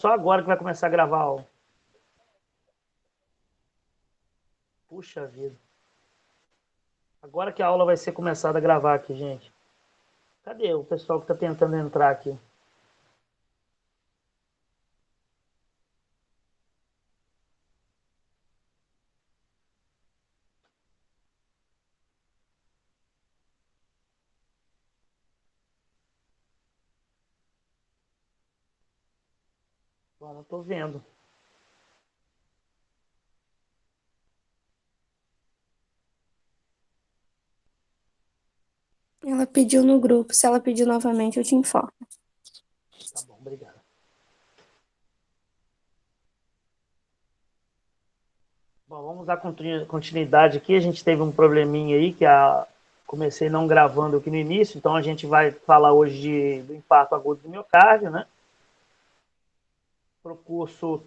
só agora que vai começar a gravar a aula. Puxa vida. Agora que a aula vai ser começada a gravar aqui, gente. Cadê o pessoal que está tentando entrar aqui? Bom, não estou vendo. Ela pediu no grupo. Se ela pedir novamente, eu te informo. Tá bom, obrigado. Bom, vamos dar continuidade aqui. A gente teve um probleminha aí que comecei não gravando aqui no início, então a gente vai falar hoje do infarto agudo do miocárdio, né? Para o curso,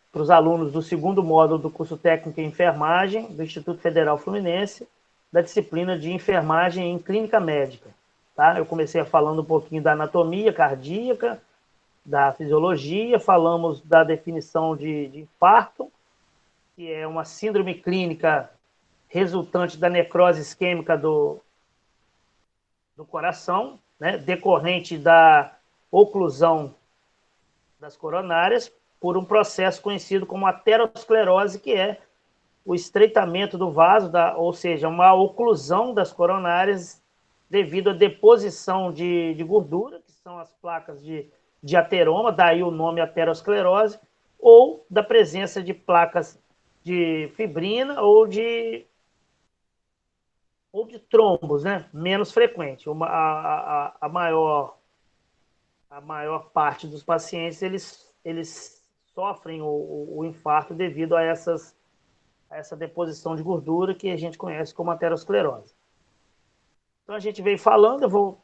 para os alunos do segundo módulo do curso técnico em enfermagem do Instituto Federal Fluminense, da disciplina de enfermagem em clínica médica. Tá? Eu comecei falando um pouquinho da anatomia cardíaca, da fisiologia, falamos da definição de infarto, que é uma síndrome clínica resultante da necrose isquêmica do coração, né, decorrente da oclusão das coronárias por um processo conhecido como aterosclerose, que é o estreitamento do vaso, ou seja, uma oclusão das coronárias devido à deposição de gordura, que são as placas de ateroma, daí o nome aterosclerose, ou da presença de placas de fibrina ou de trombos, né? Menos frequente. A maior parte dos pacientes eles sofrem o infarto devido a essa deposição de gordura que a gente conhece como aterosclerose. Então a gente veio falando, eu vou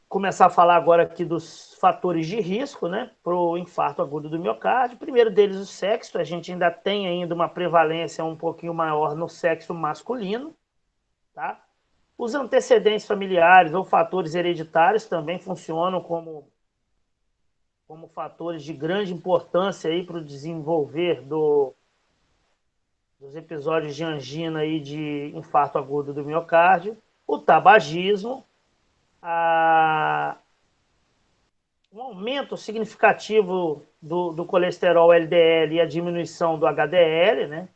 começar a falar agora aqui dos fatores de risco, né, para o infarto agudo do miocárdio. Primeiro deles, o sexo. A gente ainda tem uma prevalência um pouquinho maior no sexo masculino, tá? Os antecedentes familiares ou fatores hereditários também funcionam como fatores de grande importância aí para o desenvolver dos episódios de angina e de infarto agudo do miocárdio. O tabagismo, a, um aumento significativo do colesterol LDL e a diminuição do HDL, né?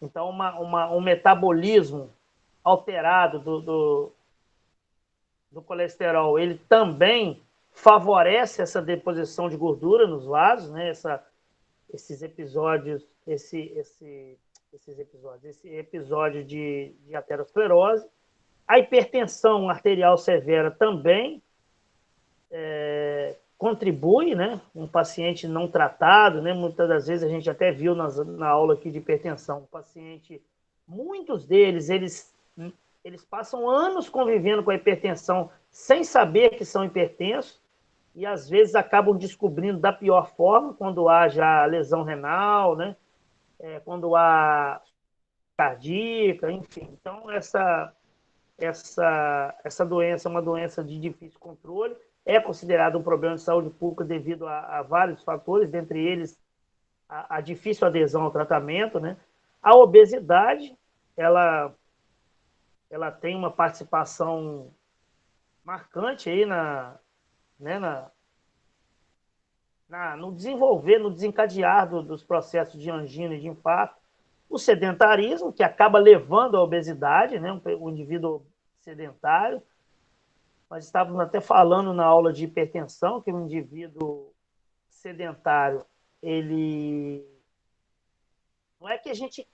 Então, um metabolismo alterado do colesterol, ele também favorece essa deposição de gordura nos vasos, né? Esses episódios, esse episódio de aterosclerose. A hipertensão arterial severa também contribui, né? Um paciente não tratado, né? Muitas das vezes a gente até viu na aula aqui de hipertensão, um paciente, muitos deles, eles passam anos convivendo com a hipertensão sem saber que são hipertensos e às vezes acabam descobrindo da pior forma, quando há já lesão renal, né? Quando há cardíaca, enfim. Então, essa doença é uma doença de difícil controle, é considerada um problema de saúde pública devido a vários fatores, dentre eles a difícil adesão ao tratamento, né? A obesidade, ela, ela tem uma participação marcante aí né, no desenvolver, no desencadear dos processos de angina e de infarto. O sedentarismo, que acaba levando à obesidade, né, o indivíduo sedentário. Nós estávamos até falando na aula de hipertensão que o indivíduo sedentário, ele não é que a gente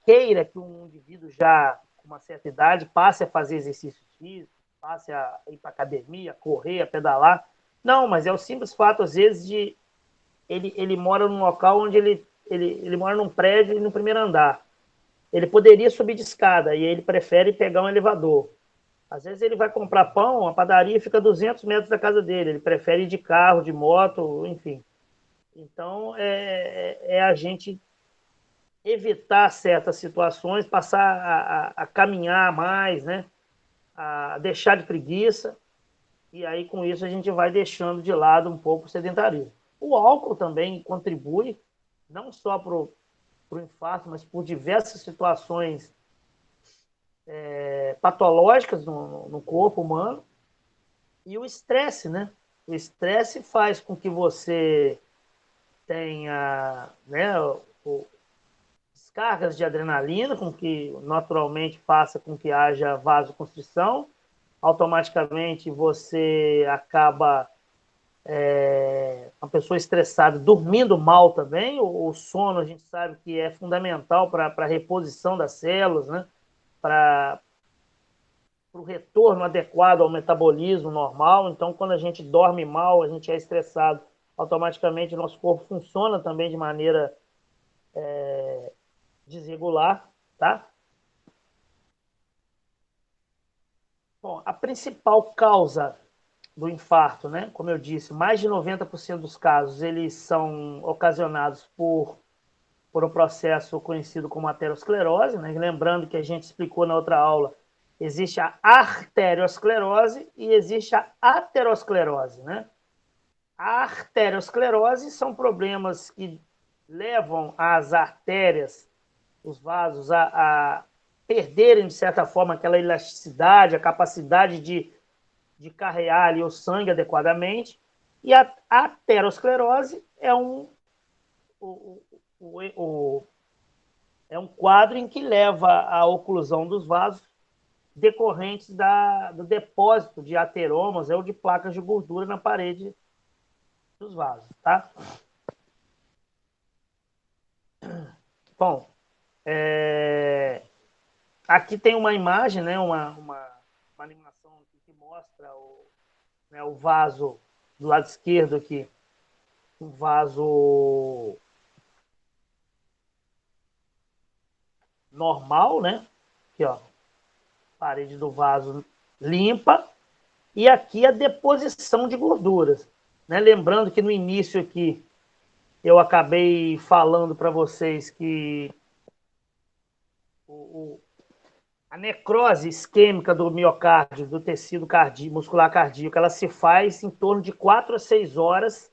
queira que um indivíduo já com uma certa idade passe a fazer exercício físico, passe a ir para academia, correr, a pedalar. Não, mas é o simples fato, às vezes, de ele mora num local onde ele mora num prédio no primeiro andar. Ele poderia subir de escada e ele prefere pegar um elevador. Às vezes ele vai comprar pão, a padaria fica a 200 metros da casa dele. Ele prefere ir de carro, de moto, enfim. Então, é a gente evitar certas situações, passar a caminhar mais, né? A deixar de preguiça. e aí com isso a gente vai deixando de lado um pouco o sedentarismo. O álcool também contribui, não só para o infarto, mas por diversas situações patológicas no corpo humano. E o estresse, né? O estresse faz com que você tenha, né, descargas de adrenalina, com que naturalmente faça com que haja vasoconstrição. Automaticamente você acaba uma pessoa estressada dormindo mal também. O sono a gente sabe que é fundamental para a reposição das células, né? Para o retorno adequado ao metabolismo normal. Então, quando a gente dorme mal, a gente é estressado, automaticamente o nosso corpo funciona também de maneira desregular, tá? Bom, a principal causa do infarto, né? Como eu disse, mais de 90% dos casos eles são ocasionados por um processo conhecido como aterosclerose, né? Lembrando que a gente explicou na outra aula, existe a arteriosclerose e existe a aterosclerose, né? A arteriosclerose são problemas que levam as artérias, os vasos, a perderem, de certa forma, aquela elasticidade, a capacidade de carregar ali o sangue adequadamente. E a aterosclerose é é um quadro em que leva à oclusão dos vasos decorrentes do depósito de ateromas ou de placas de gordura na parede dos vasos, tá? Bom, aqui tem uma imagem, né, uma animação que mostra né, o vaso do lado esquerdo aqui, um vaso normal, né? Aqui, ó, parede do vaso limpa, e aqui a deposição de gorduras, né? Lembrando que no início aqui eu acabei falando para vocês que a necrose isquêmica do miocárdio, do tecido muscular cardíaco, ela se faz em torno de 4 a 6 horas,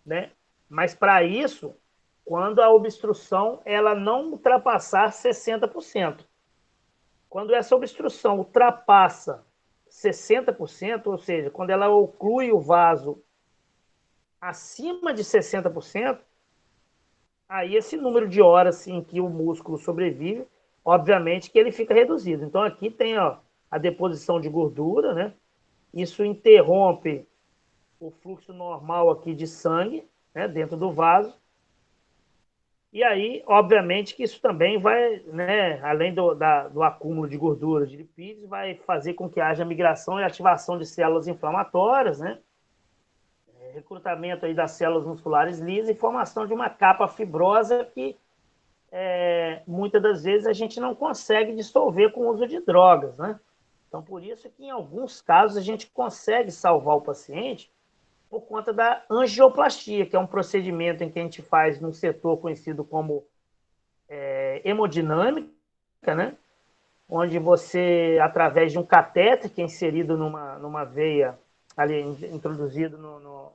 né? Mas para isso, quando a obstrução ela não ultrapassar 60%. Quando essa obstrução ultrapassa 60%, ou seja, quando ela oclui o vaso acima de 60%, aí esse número de horas em que o músculo sobrevive, obviamente que ele fica reduzido. Então aqui tem, ó, a deposição de gordura, né? Isso interrompe o fluxo normal aqui de sangue, né, dentro do vaso. E aí, obviamente, que isso também vai, né, além do acúmulo de gordura, de lipídios, vai fazer com que haja migração e ativação de células inflamatórias, né? Recrutamento aí das células musculares lisas e formação de uma capa fibrosa que muitas das vezes a gente não consegue dissolver com o uso de drogas, né? Então, por isso que em alguns casos a gente consegue salvar o paciente por conta da angioplastia, que é um procedimento em que a gente faz num setor conhecido como hemodinâmica, né? Onde você, através de um catéter que é inserido numa veia, ali introduzido no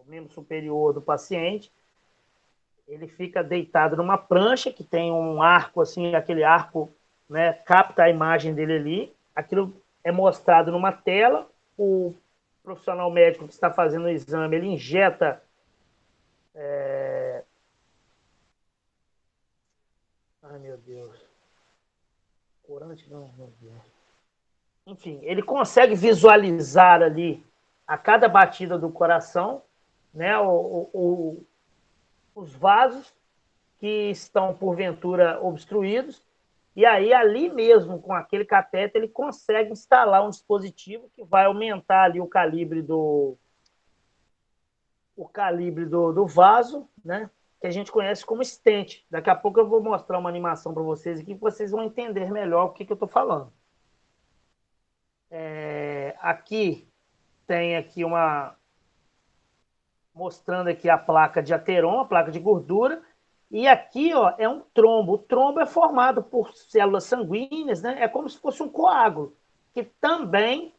membro superior do paciente, ele fica deitado numa prancha que tem um arco, assim, aquele arco, né, capta a imagem dele ali, aquilo é mostrado numa tela, o profissional médico que está fazendo o exame, ele injeta ai, meu Deus. Corante não, meu Deus. Enfim, ele consegue visualizar ali a cada batida do coração, né, os vasos que estão porventura obstruídos, e aí ali mesmo com aquele cateter ele consegue instalar um dispositivo que vai aumentar ali o calibre do vaso, né, que a gente conhece como stent. Daqui a pouco eu vou mostrar uma animação para vocês aqui que vocês vão entender melhor o que eu estou falando. Aqui tem aqui mostrando aqui a placa de aterom, a placa de gordura, e aqui, ó, é um trombo. O trombo é formado por células sanguíneas, né? É como se fosse um coágulo, que também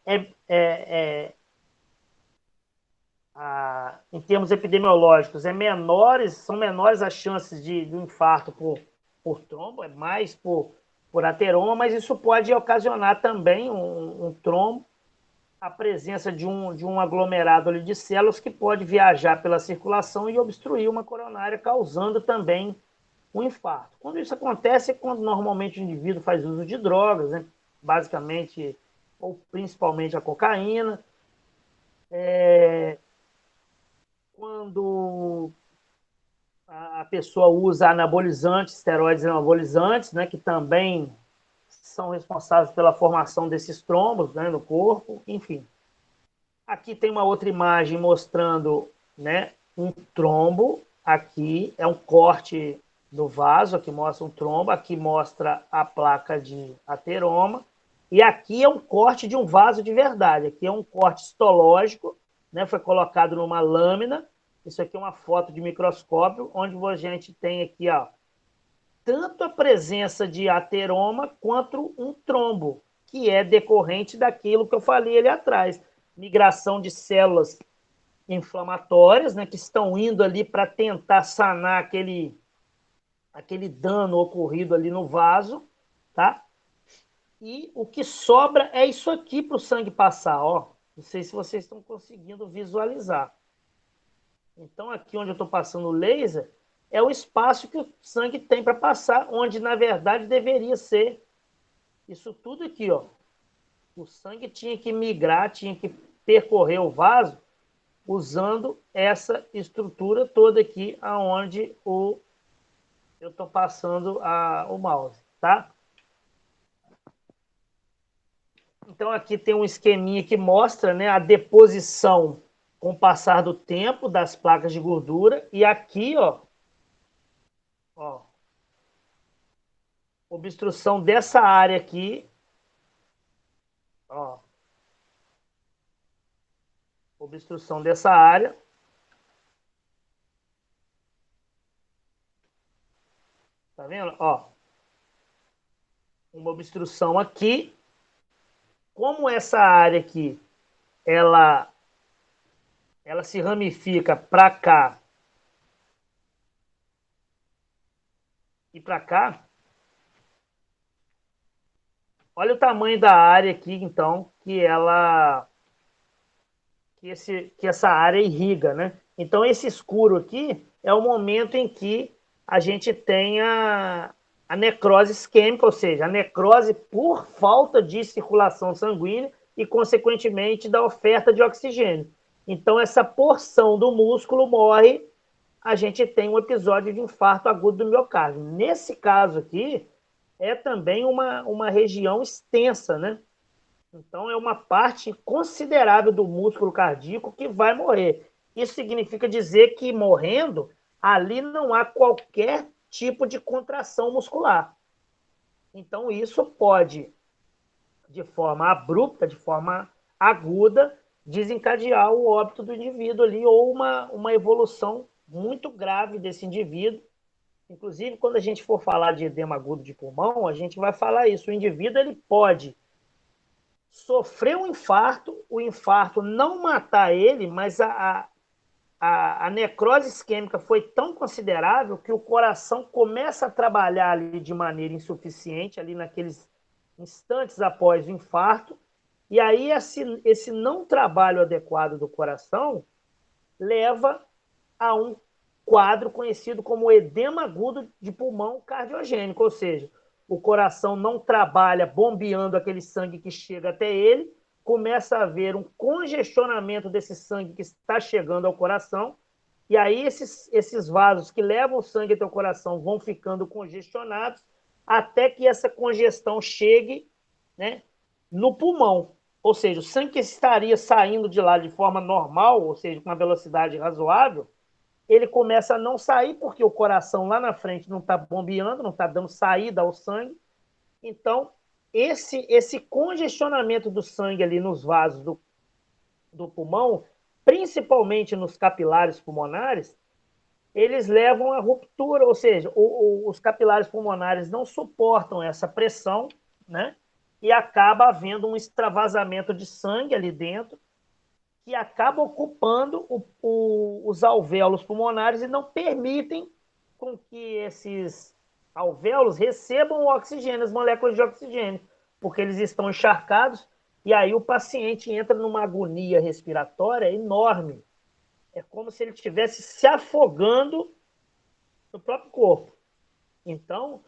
em termos epidemiológicos, são menores as chances de um infarto por trombo, é mais por ateroma, mas isso pode ocasionar também um trombo, a presença de um aglomerado ali de células que pode viajar pela circulação e obstruir uma coronária, causando também um infarto. Quando isso acontece é quando normalmente o indivíduo faz uso de drogas, né? Basicamente, ou principalmente a cocaína. Quando a pessoa usa anabolizantes, esteroides anabolizantes, né, que também são responsáveis pela formação desses trombos, né, no corpo, enfim. Aqui tem uma outra imagem mostrando, né, um trombo. Aqui é um corte do vaso, aqui mostra um trombo, aqui mostra a placa de ateroma, e aqui é um corte de um vaso de verdade. Aqui é um corte histológico, né, foi colocado numa lâmina. Isso aqui é uma foto de microscópio, onde a gente tem aqui, ó, tanto a presença de ateroma quanto um trombo, que é decorrente daquilo que eu falei ali atrás. Migração de células inflamatórias, né, que estão indo ali para tentar sanar aquele dano ocorrido ali no vaso, tá? E o que sobra é isso aqui para o sangue passar, ó. Não sei se vocês estão conseguindo visualizar. Então, aqui onde eu estou passando o laser, é o espaço que o sangue tem para passar, onde, na verdade, deveria ser isso tudo aqui, ó. O sangue tinha que migrar, tinha que percorrer o vaso usando essa estrutura toda aqui, aonde eu estou passando o mouse, tá? Então, aqui tem um esqueminha que mostra, né, a deposição com o passar do tempo das placas de gordura. E aqui, ó, obstrução dessa área aqui, ó, obstrução dessa área. Tá vendo? Ó, uma obstrução aqui. Como essa área aqui, ela se ramifica para cá e para cá, olha o tamanho da área aqui, então, que essa área irriga, né? Então, esse escuro aqui é o momento em que a gente tem a necrose isquêmica, ou seja, a necrose por falta de circulação sanguínea e, consequentemente, da oferta de oxigênio. Então, essa porção do músculo morre, a gente tem um episódio de infarto agudo do miocárdio. Nesse caso aqui, é também uma região extensa, né? Então, é uma parte considerável do músculo cardíaco que vai morrer. Isso significa dizer que morrendo, ali não há qualquer tipo de contração muscular. Então, isso pode, de forma abrupta, de forma aguda, desencadear o óbito do indivíduo ali ou uma evolução muito grave desse indivíduo. Inclusive, quando a gente for falar de edema agudo de pulmão, a gente vai falar isso. O indivíduo ele pode sofrer um infarto, o infarto não matar ele, mas a necrose isquêmica foi tão considerável que o coração começa a trabalhar ali de maneira insuficiente, ali naqueles instantes após o infarto, e aí esse não trabalho adequado do coração leva a um quadro conhecido como edema agudo de pulmão cardiogênico, ou seja, o coração não trabalha bombeando aquele sangue que chega até ele, começa a haver um congestionamento desse sangue que está chegando ao coração, e aí esses vasos que levam o sangue até o coração vão ficando congestionados até que essa congestão chegue, né, no pulmão. Ou seja, o sangue que estaria saindo de lá de forma normal, ou seja, com uma velocidade razoável, ele começa a não sair porque o coração lá na frente não está bombeando, não está dando saída ao sangue. Então, esse congestionamento do sangue ali nos vasos do pulmão, principalmente nos capilares pulmonares, eles levam à ruptura, ou seja, os capilares pulmonares não suportam essa pressão, né? E acaba havendo um extravasamento de sangue ali dentro, que acaba ocupando os alvéolos pulmonares e não permitem com que esses alvéolos recebam o oxigênio, as moléculas de oxigênio, porque eles estão encharcados, e aí o paciente entra numa agonia respiratória enorme. É como se ele estivesse se afogando no próprio corpo. Então,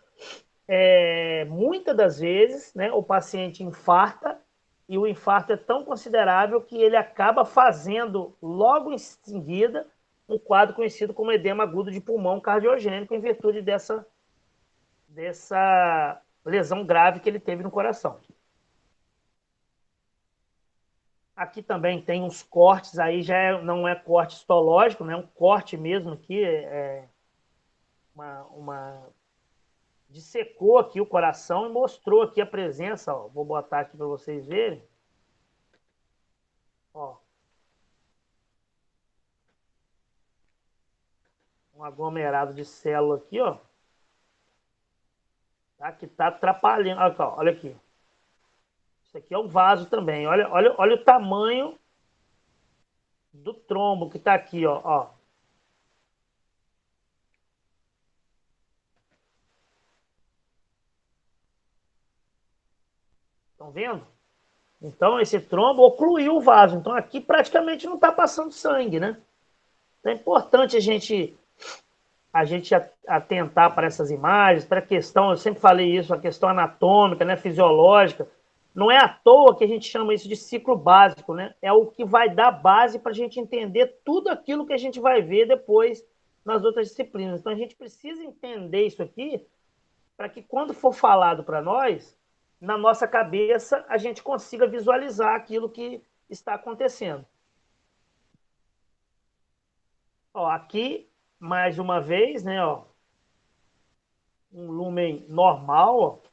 muitas das vezes, né, o paciente infarta, e o infarto é tão considerável que ele acaba fazendo, logo em seguida, um quadro conhecido como edema agudo de pulmão cardiogênico, em virtude dessa lesão grave que ele teve no coração. Aqui também tem uns cortes, aí já não é corte histológico, né? Um corte mesmo aqui, dissecou aqui o coração e mostrou aqui a presença, ó, vou botar aqui para vocês verem. Ó, um aglomerado de célula aqui, ó, tá? Que está atrapalhando. Olha aqui. Isso aqui é um vaso também. Olha o tamanho do trombo que está aqui, ó. Estão vendo? Então, esse trombo ocluiu o vaso. Então, aqui praticamente não está passando sangue, né? Então, é importante a gente atentar para essas imagens, para a questão, eu sempre falei isso, a questão anatômica, né, fisiológica. Não é à toa que a gente chama isso de ciclo básico, né? É o que vai dar base para a gente entender tudo aquilo que a gente vai ver depois nas outras disciplinas. Então, a gente precisa entender isso aqui para que, quando for falado para nós, na nossa cabeça, a gente consiga visualizar aquilo que está acontecendo. Ó, aqui, mais uma vez, né, ó, um lúmen normal, ó.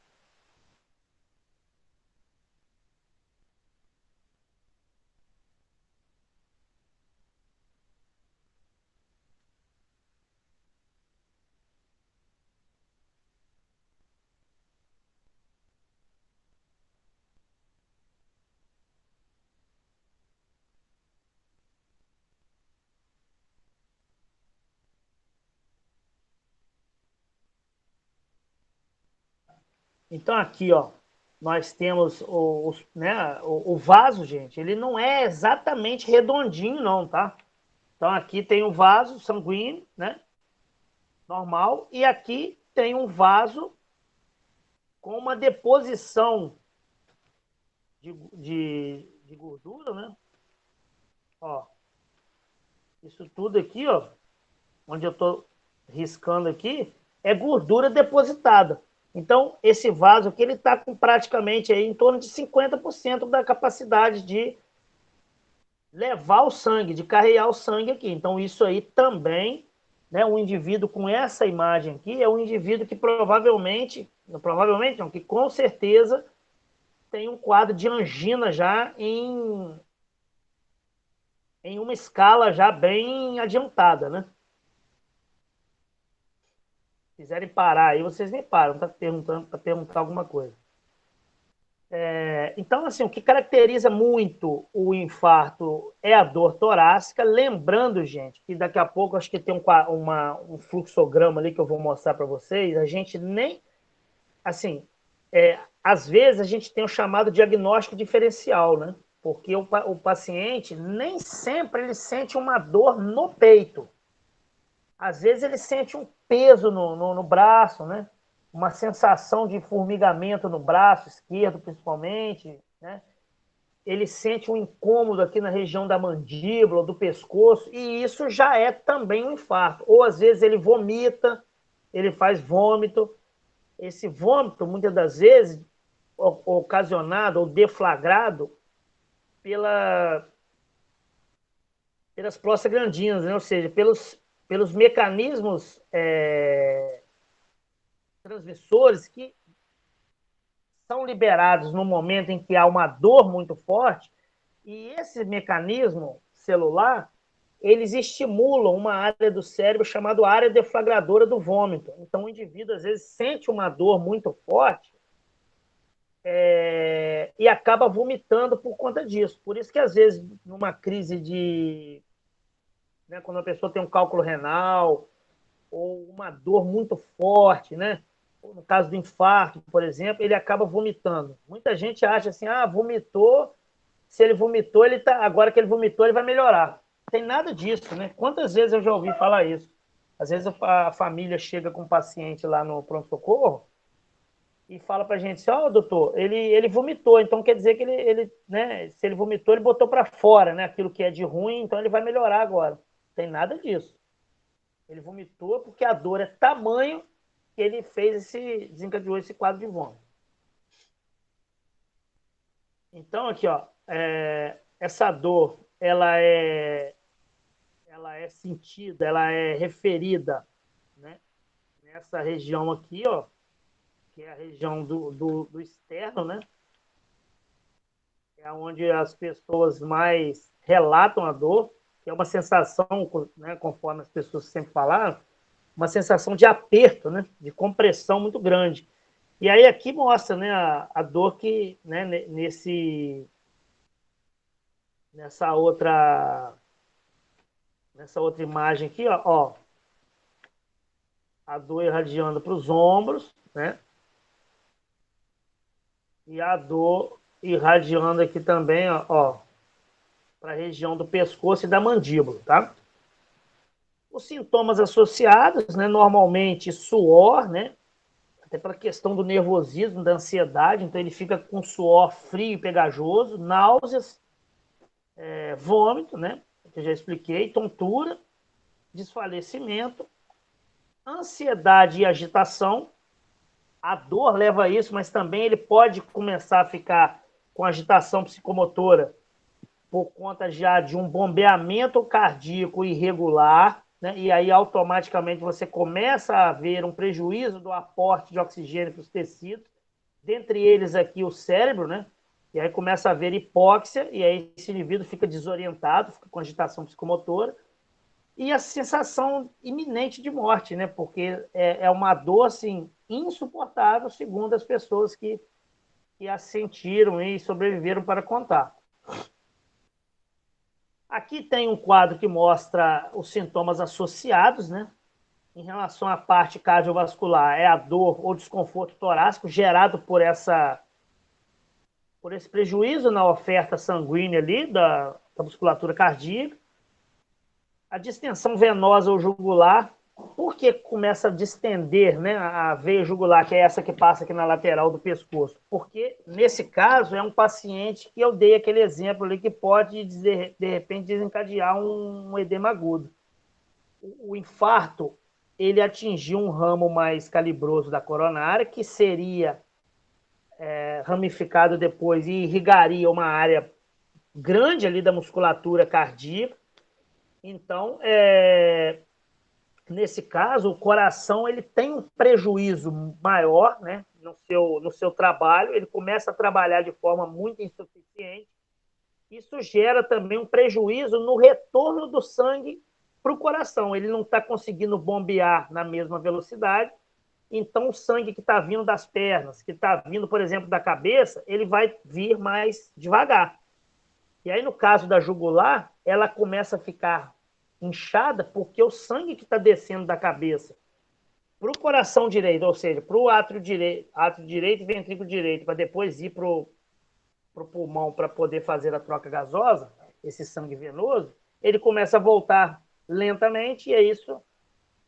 Então, aqui, ó, nós temos né, o vaso, gente, ele não é exatamente redondinho, não, tá? Então, aqui tem o vaso sanguíneo, né, normal, e aqui tem um vaso com uma deposição de gordura, né? Ó, isso tudo aqui, ó, onde eu tô riscando aqui, é gordura depositada. Então, esse vaso aqui, ele está com praticamente aí em torno de 50% da capacidade de levar o sangue, de carregar o sangue aqui. Então, isso aí também, né, um indivíduo com essa imagem aqui é um indivíduo que provavelmente não, que com certeza tem um quadro de angina já em uma escala já bem adiantada, né? Se quiserem parar aí, vocês me param, tá perguntando, para perguntar alguma coisa. Então, assim, o que caracteriza muito o infarto é a dor torácica. Lembrando, gente, que daqui a pouco acho que tem um fluxograma ali que eu vou mostrar para vocês. A gente nem. Assim, às vezes a gente tem o chamado diagnóstico diferencial, né? Porque o paciente nem sempre ele sente uma dor no peito. Às vezes ele sente um peso no braço, né? Uma sensação de formigamento no braço esquerdo, principalmente, né? Ele sente um incômodo aqui na região da mandíbula, do pescoço, e isso já é também um infarto. Ou às vezes ele vomita, ele faz vômito. Esse vômito, muitas das vezes, ocasionado ou deflagrado pelas prostaglandinas, né? Ou seja, pelos mecanismos transmissores que são liberados no momento em que há uma dor muito forte, e esse mecanismo celular, eles estimulam uma área do cérebro chamada área deflagradora do vômito. Então, o indivíduo, às vezes, sente uma dor muito forte, e acaba vomitando por conta disso. Por isso que, às vezes, numa crise de... Né, quando a pessoa tem um cálculo renal ou uma dor muito forte, né? No caso do infarto, por exemplo, ele acaba vomitando. Muita gente acha assim, vomitou, se ele vomitou, agora que ele vomitou, ele vai melhorar. Não tem nada disso, né? Quantas vezes eu já ouvi falar isso? Às vezes a família chega com um paciente lá no pronto-socorro e fala pra gente assim, doutor, ele vomitou, então quer dizer que né, se ele vomitou, ele botou para fora, né, aquilo que é de ruim, então ele vai melhorar agora. Não tem nada disso. Ele vomitou porque a dor é tamanho que ele desencadeou esse quadro de vômito. Então, aqui, essa dor, ela é sentida, ela é referida, né, nessa região aqui, que é a região do externo, né, é onde as pessoas mais relatam a dor, que é uma sensação, né, conforme as pessoas sempre falaram, uma sensação de aperto, né, de compressão muito grande. E aí aqui mostra, né, a dor que, né, nessa outra imagem aqui, a dor irradiando para os ombros, né, e a dor irradiando aqui também, para a região do pescoço e da mandíbula, tá? Os sintomas associados, né, normalmente suor, né, até pela questão do nervosismo, da ansiedade, então ele fica com suor frio e pegajoso, náuseas, vômito, né, que eu já expliquei, tontura, desfalecimento, ansiedade e agitação. A dor leva a isso, mas também ele pode começar a ficar com agitação psicomotora por conta já de um bombeamento cardíaco irregular, né? E aí automaticamente você começa a ver um prejuízo do aporte de oxigênio para os tecidos, dentre eles aqui o cérebro, né? E aí começa a haver hipóxia, e aí esse indivíduo fica desorientado, fica com agitação psicomotora, e a sensação iminente de morte, né? Porque é uma dor, assim, insuportável, segundo as pessoas que a sentiram e sobreviveram para contar. Aqui tem um quadro que mostra os sintomas associados, né? Em relação à parte cardiovascular, é a dor ou desconforto torácico gerado por esse prejuízo na oferta sanguínea ali da musculatura cardíaca. A distensão venosa ou jugular, por que começa a distender, né, a veia jugular, que é essa que passa aqui na lateral do pescoço? Porque, nesse caso, é um paciente que eu dei aquele exemplo ali que pode, de repente, desencadear um edema agudo. O infarto, ele atingiu um ramo mais calibroso da coronária, que seria ramificado depois e irrigaria uma área grande ali da musculatura cardíaca. Então, nesse caso, o coração ele tem um prejuízo maior, né, no seu trabalho, ele começa a trabalhar de forma muito insuficiente. Isso gera também um prejuízo no retorno do sangue para o coração. Ele não está conseguindo bombear na mesma velocidade, então o sangue que está vindo das pernas, que está vindo, por exemplo, da cabeça, ele vai vir mais devagar. E aí, no caso da jugular, ela começa a ficar inchada porque o sangue que está descendo da cabeça para o coração direito, ou seja, para o átrio direito e ventrículo direito, para depois ir para o pulmão para poder fazer a troca gasosa, esse sangue venoso, ele começa a voltar lentamente e isso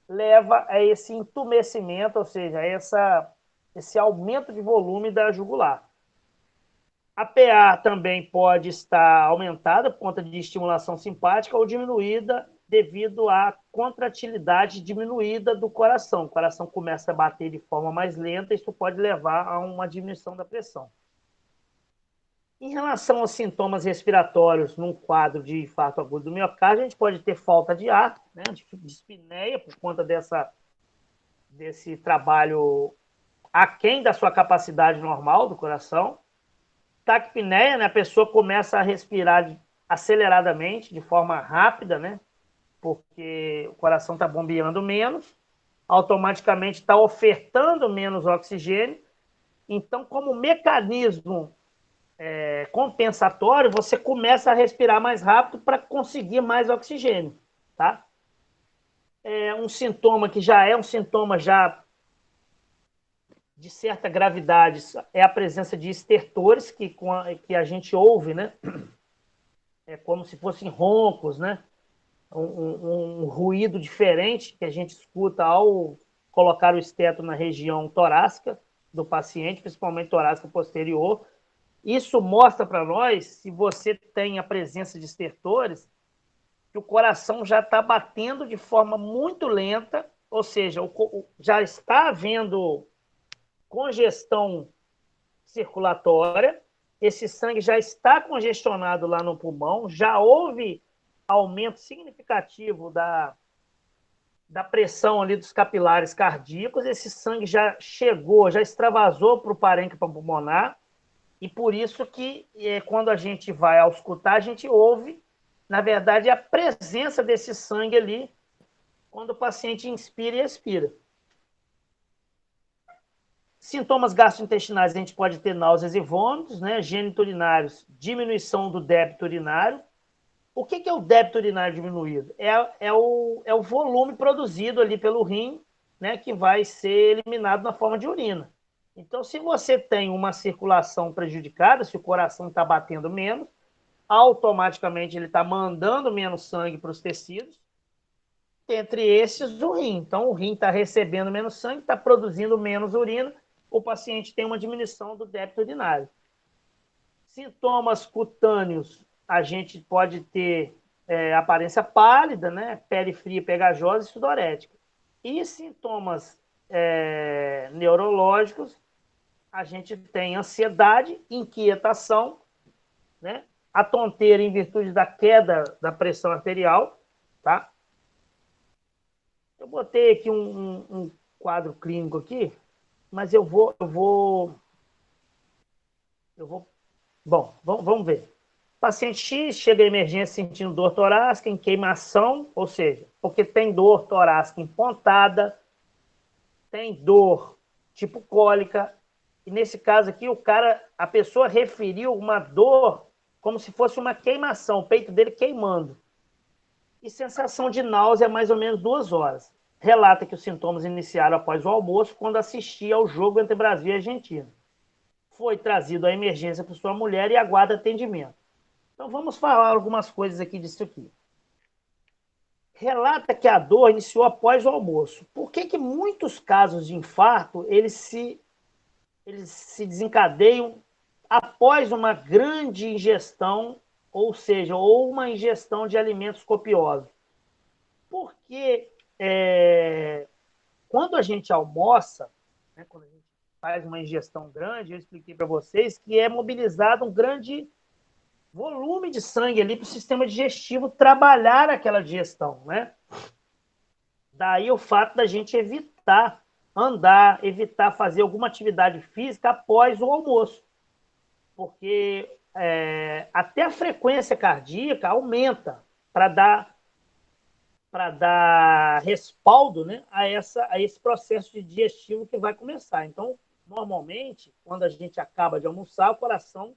leva a esse entumecimento, ou seja, esse aumento de volume da jugular. A PA também pode estar aumentada por conta de estimulação simpática ou diminuída devido à contratilidade diminuída do coração. O coração começa a bater de forma mais lenta, isso pode levar a uma diminuição da pressão. Em relação aos sintomas respiratórios num quadro de infarto agudo do miocárdio, a gente pode ter falta de ar, né, de dispneia, por conta desse trabalho aquém da sua capacidade normal do coração. Taquipneia, né, a pessoa começa a respirar aceleradamente, de forma rápida, né, porque o coração está bombeando menos, automaticamente está ofertando menos oxigênio, Então, como mecanismo compensatório, você começa a respirar mais rápido para conseguir mais oxigênio, tá? É um sintoma que já é um sintoma já de certa gravidade, é a presença de estertores que a gente ouve, né? É como se fossem roncos, né? Um ruído diferente que a gente escuta ao colocar o esteto na região torácica do paciente, principalmente torácica posterior. Isso mostra para nós, se você tem a presença de estertores, que o coração já está batendo de forma muito lenta, ou seja, já está havendo congestão circulatória, esse sangue já está congestionado lá no pulmão, já houve aumento significativo da pressão ali dos capilares cardíacos, esse sangue já chegou, já extravasou para o parênquima pulmonar, e por isso que quando a gente vai auscultar, a gente ouve, na verdade, a presença desse sangue ali quando o paciente inspira e expira. Sintomas gastrointestinais, a gente pode ter náuseas e vômitos, né? Geniturinários, diminuição do débito urinário. O que é o débito urinário diminuído? É o volume produzido ali pelo rim, né, que vai ser eliminado na forma de urina. Então, se você tem uma circulação prejudicada, se o coração está batendo menos, automaticamente ele está mandando menos sangue para os tecidos, entre esses o rim. Então, o rim está recebendo menos sangue, está produzindo menos urina, o paciente tem uma diminuição do débito urinário. Sintomas cutâneos, a gente pode ter aparência pálida, né? Pele fria, pegajosa e sudorética. E sintomas neurológicos, a gente tem ansiedade, inquietação, né? A tonteira em virtude da queda da pressão arterial, tá? Eu botei aqui um quadro clínico aqui, mas eu vou. Bom, vamos ver. Paciente X chega à emergência sentindo dor torácica, em queimação, ou seja, porque tem dor torácica empontada, tem dor tipo cólica, e nesse caso aqui a pessoa referiu uma dor como se fosse uma queimação, o peito dele queimando. E sensação de náusea mais ou menos 2 horas. Relata que os sintomas iniciaram após o almoço, quando assistia ao jogo entre Brasil e Argentina. Foi trazido à emergência por sua mulher e aguarda atendimento. Então vamos falar algumas coisas aqui disso aqui. Relata que a dor iniciou após o almoço. Por que muitos casos de infarto eles se desencadeiam após uma grande ingestão, ou seja, ou uma ingestão de alimentos copiosos? Porque quando a gente almoça, né, quando a gente faz uma ingestão grande, eu expliquei para vocês que é mobilizado um grande volume de sangue ali para o sistema digestivo trabalhar aquela digestão, né? Daí o fato da gente evitar andar, evitar fazer alguma atividade física após o almoço, porque até a frequência cardíaca aumenta para dar respaldo, né, a esse processo de digestivo que vai começar. Então, normalmente, quando a gente acaba de almoçar, o coração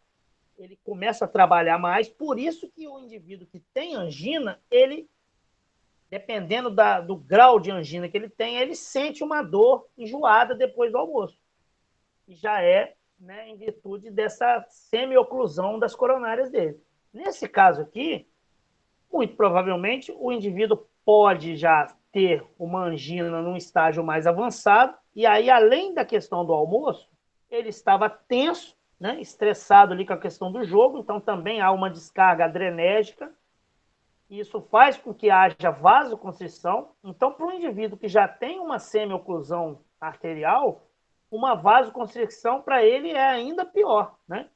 ele começa a trabalhar mais, por isso que o indivíduo que tem angina, ele, dependendo do grau de angina que ele tem, ele sente uma dor enjoada depois do almoço. E já é, né, em virtude dessa semioclusão das coronárias dele. Nesse caso aqui, muito provavelmente, o indivíduo pode já ter uma angina num estágio mais avançado, e aí, além da questão do almoço, ele estava tenso, né, estressado ali com a questão do jogo, então também há uma descarga adrenérgica, e isso faz com que haja vasoconstrição. Então, para um indivíduo que já tem uma semioclusão arterial, uma vasoconstrição para ele é ainda pior, né?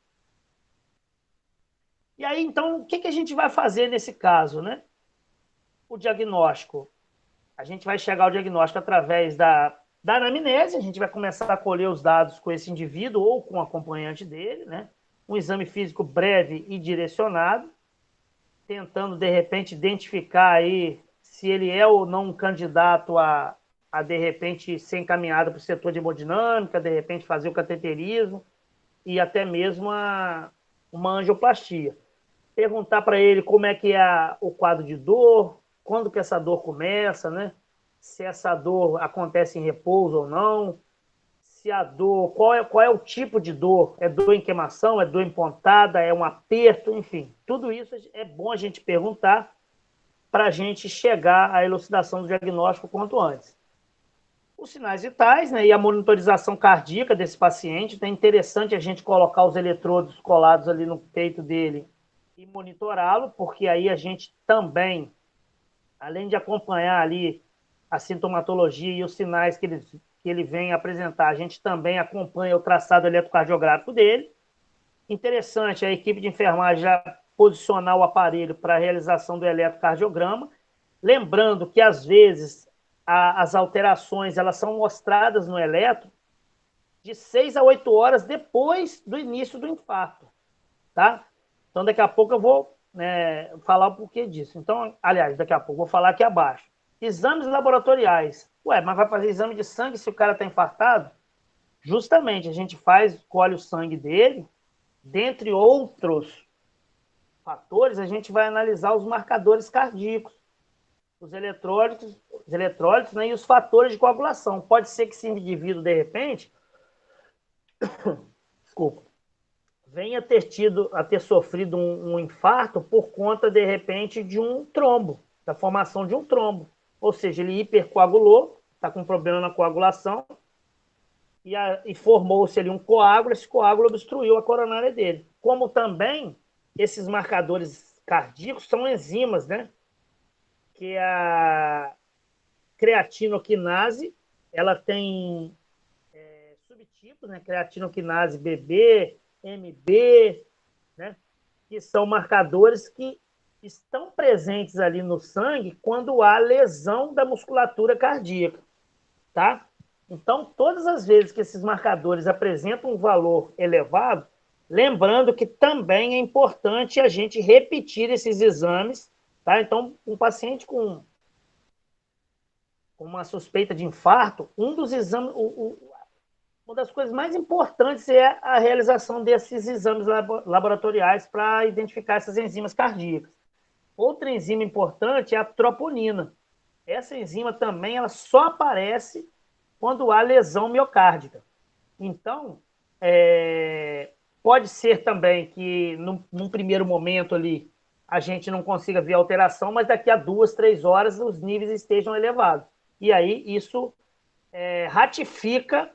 E aí, então, o que a gente vai fazer nesse caso, né? O diagnóstico. A gente vai chegar ao diagnóstico através da anamnese, a gente vai começar a colher os dados com esse indivíduo ou com o acompanhante dele, né? Um exame físico breve e direcionado, tentando, de repente, identificar aí se ele é ou não um candidato a a de repente, ser encaminhado para o setor de hemodinâmica, de repente fazer o cateterismo e até mesmo uma angioplastia. Perguntar para ele como é que é o quadro de dor, quando que essa dor começa, né? Se essa dor acontece em repouso ou não, se a dor, qual é o tipo de dor? É dor em queimação, é dor em pontada, é um aperto, enfim. Tudo isso é bom a gente perguntar para a gente chegar à elucidação do diagnóstico quanto antes. Os sinais vitais, né, e a monitorização cardíaca desse paciente, então é interessante a gente colocar os eletrodos colados ali no peito dele e monitorá-lo, porque aí a gente também, além de acompanhar ali a sintomatologia e os sinais que ele vem apresentar, a gente também acompanha o traçado eletrocardiográfico dele. Interessante a equipe de enfermagem já posicionar o aparelho para a realização do eletrocardiograma, lembrando que às vezes as alterações elas são mostradas no eletro de 6 a 8 horas depois do início do infarto, tá? Então daqui a pouco eu vou, né, falar o porquê disso. Então, aliás, daqui a pouco eu vou falar aqui abaixo. Exames laboratoriais. Ué, mas vai fazer exame de sangue se o cara está infartado? Justamente, a gente colhe o sangue dele, dentre outros fatores, a gente vai analisar os marcadores cardíacos, os eletrólitos, né, e os fatores de coagulação. Pode ser que esse indivíduo, de repente, desculpa, venha ter sofrido um infarto por conta, de repente, de um trombo, da formação de um trombo. Ou seja, ele hipercoagulou, está com problema na coagulação, e formou-se ali um coágulo, esse coágulo obstruiu a coronária dele. Como também esses marcadores cardíacos são enzimas, né? Que a creatinoquinase, ela tem subtipos, né? Creatinoquinase BB, MB, né? Que são marcadores que estão presentes ali no sangue quando há lesão da musculatura cardíaca, tá? Então, todas as vezes que esses marcadores apresentam um valor elevado, lembrando que também é importante a gente repetir esses exames, tá? Então, um paciente com uma suspeita de infarto, um dos exames, uma das coisas mais importantes é a realização desses exames laboratoriais para identificar essas enzimas cardíacas. Outra enzima importante é a troponina. Essa enzima também ela só aparece quando há lesão miocárdica. Então, pode ser também que num primeiro momento ali a gente não consiga ver alteração, mas daqui a 2, 3 horas os níveis estejam elevados. E aí isso ratifica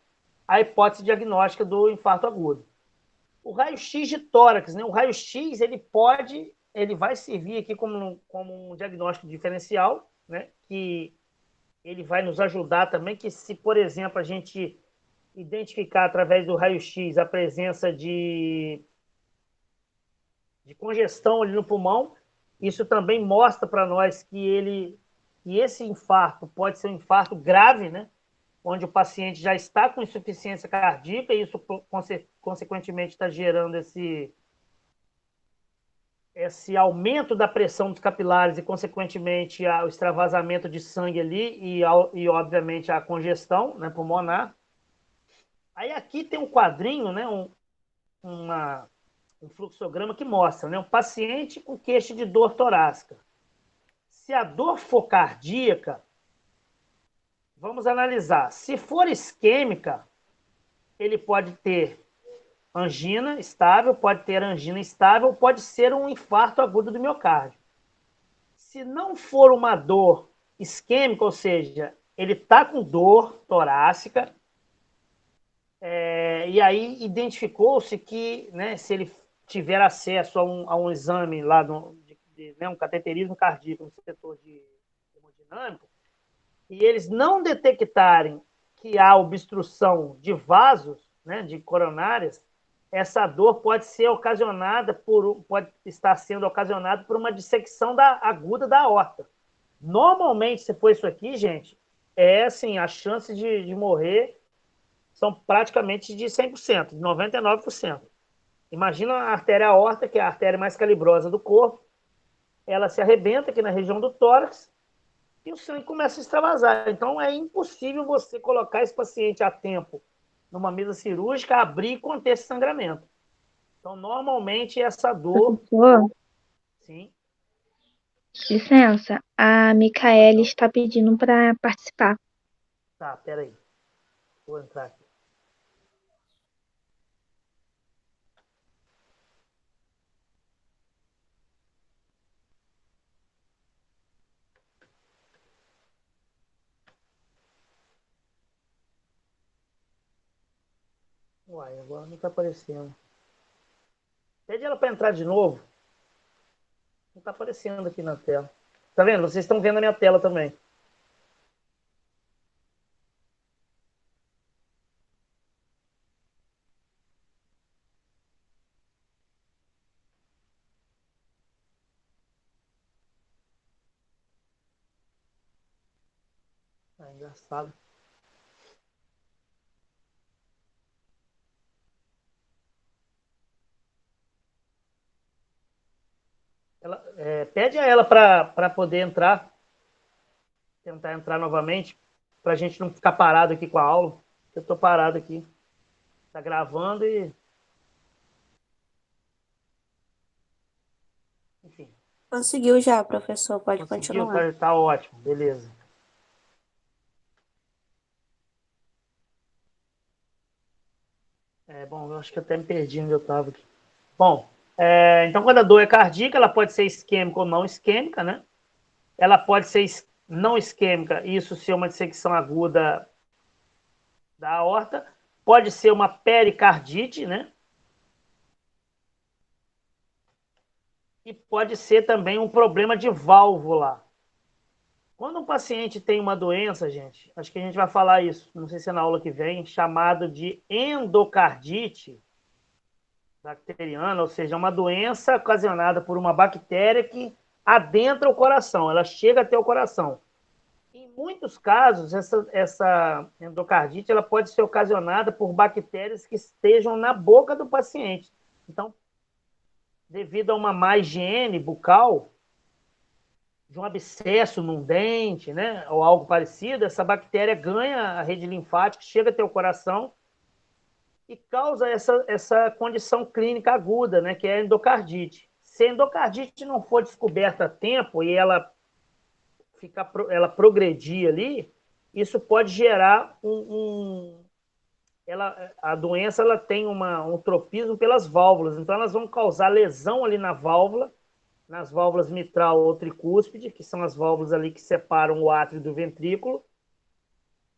a hipótese diagnóstica do infarto agudo. O raio-x de tórax, né? O raio-x ele vai servir aqui como um diagnóstico diferencial, né? Que ele vai nos ajudar também, que se, por exemplo, a gente identificar através do raio-x a presença de congestão ali no pulmão, isso também mostra para nós que esse infarto pode ser um infarto grave, né? Onde o paciente já está com insuficiência cardíaca e isso, consequentemente, está gerando esse aumento da pressão dos capilares e, consequentemente, o extravasamento de sangue ali e obviamente, a congestão, né, pulmonar. Aí aqui tem um quadrinho, né, um fluxograma que mostra, né, um paciente com queixa de dor torácica. Se a dor for cardíaca, vamos analisar. Se for isquêmica, ele pode ter angina estável, pode ter angina estável, pode ser um infarto agudo do miocárdio. Se não for uma dor isquêmica, ou seja, ele está com dor torácica, e aí identificou-se que, né, se ele tiver acesso a um exame lá, né, um cateterismo cardíaco no setor de hemodinâmica, e eles não detectarem que há obstrução de vasos, né, de coronárias, essa dor pode estar sendo ocasionada por uma dissecção aguda da aorta. Normalmente, se for isso aqui, gente, assim, a chance de morrer são praticamente de 100%, de 99%. Imagina a artéria aorta, que é a artéria mais calibrosa do corpo, ela se arrebenta aqui na região do tórax, e o sangue começa a extravasar. Então, é impossível você colocar esse paciente a tempo numa mesa cirúrgica, abrir e conter esse sangramento. Então, normalmente, essa dor... Professor, Sim, licença, a pode Micaele não. está pedindo para participar. Tá, peraí. Vou entrar aqui. Uai, agora não está aparecendo. Pede ela para entrar de novo. Não está aparecendo aqui na tela. Tá vendo? Vocês estão vendo a minha tela também. Ah, engraçado. Pede a ela para poder entrar, tentar entrar novamente, para a gente não ficar parado aqui com a aula. Eu estou parado aqui. Está gravando e. Enfim, Conseguiu já, professor. Pode conseguiu, continuar. tá ótimo, beleza. Bom, eu acho que até me perdi onde eu estava aqui. Bom, então quando a dor é cardíaca, ela pode ser isquêmica ou não isquêmica, né? Ela pode ser não isquêmica, isso ser uma dissecção aguda da aorta, pode ser uma pericardite, né? E pode ser também um problema de válvula. Quando um paciente tem uma doença, gente, acho que a gente vai falar isso, não sei se é na aula que vem, chamado de endocardite bacteriana, ou seja, uma doença ocasionada por uma bactéria que adentra o coração, ela chega até o coração. Em muitos casos, essa endocardite ela pode ser ocasionada por bactérias que estejam na boca do paciente. Então, devido a uma má higiene bucal, de um abscesso num dente, né, ou algo parecido, essa bactéria ganha a rede linfática, chega até o coração e causa essa condição clínica aguda, né, que é a endocardite. Se a endocardite não for descoberta a tempo e ela progredir ali, isso pode gerar a doença ela tem um tropismo pelas válvulas, então elas vão causar lesão ali na válvula, nas válvulas mitral ou tricúspide, que são as válvulas ali que separam o átrio do ventrículo,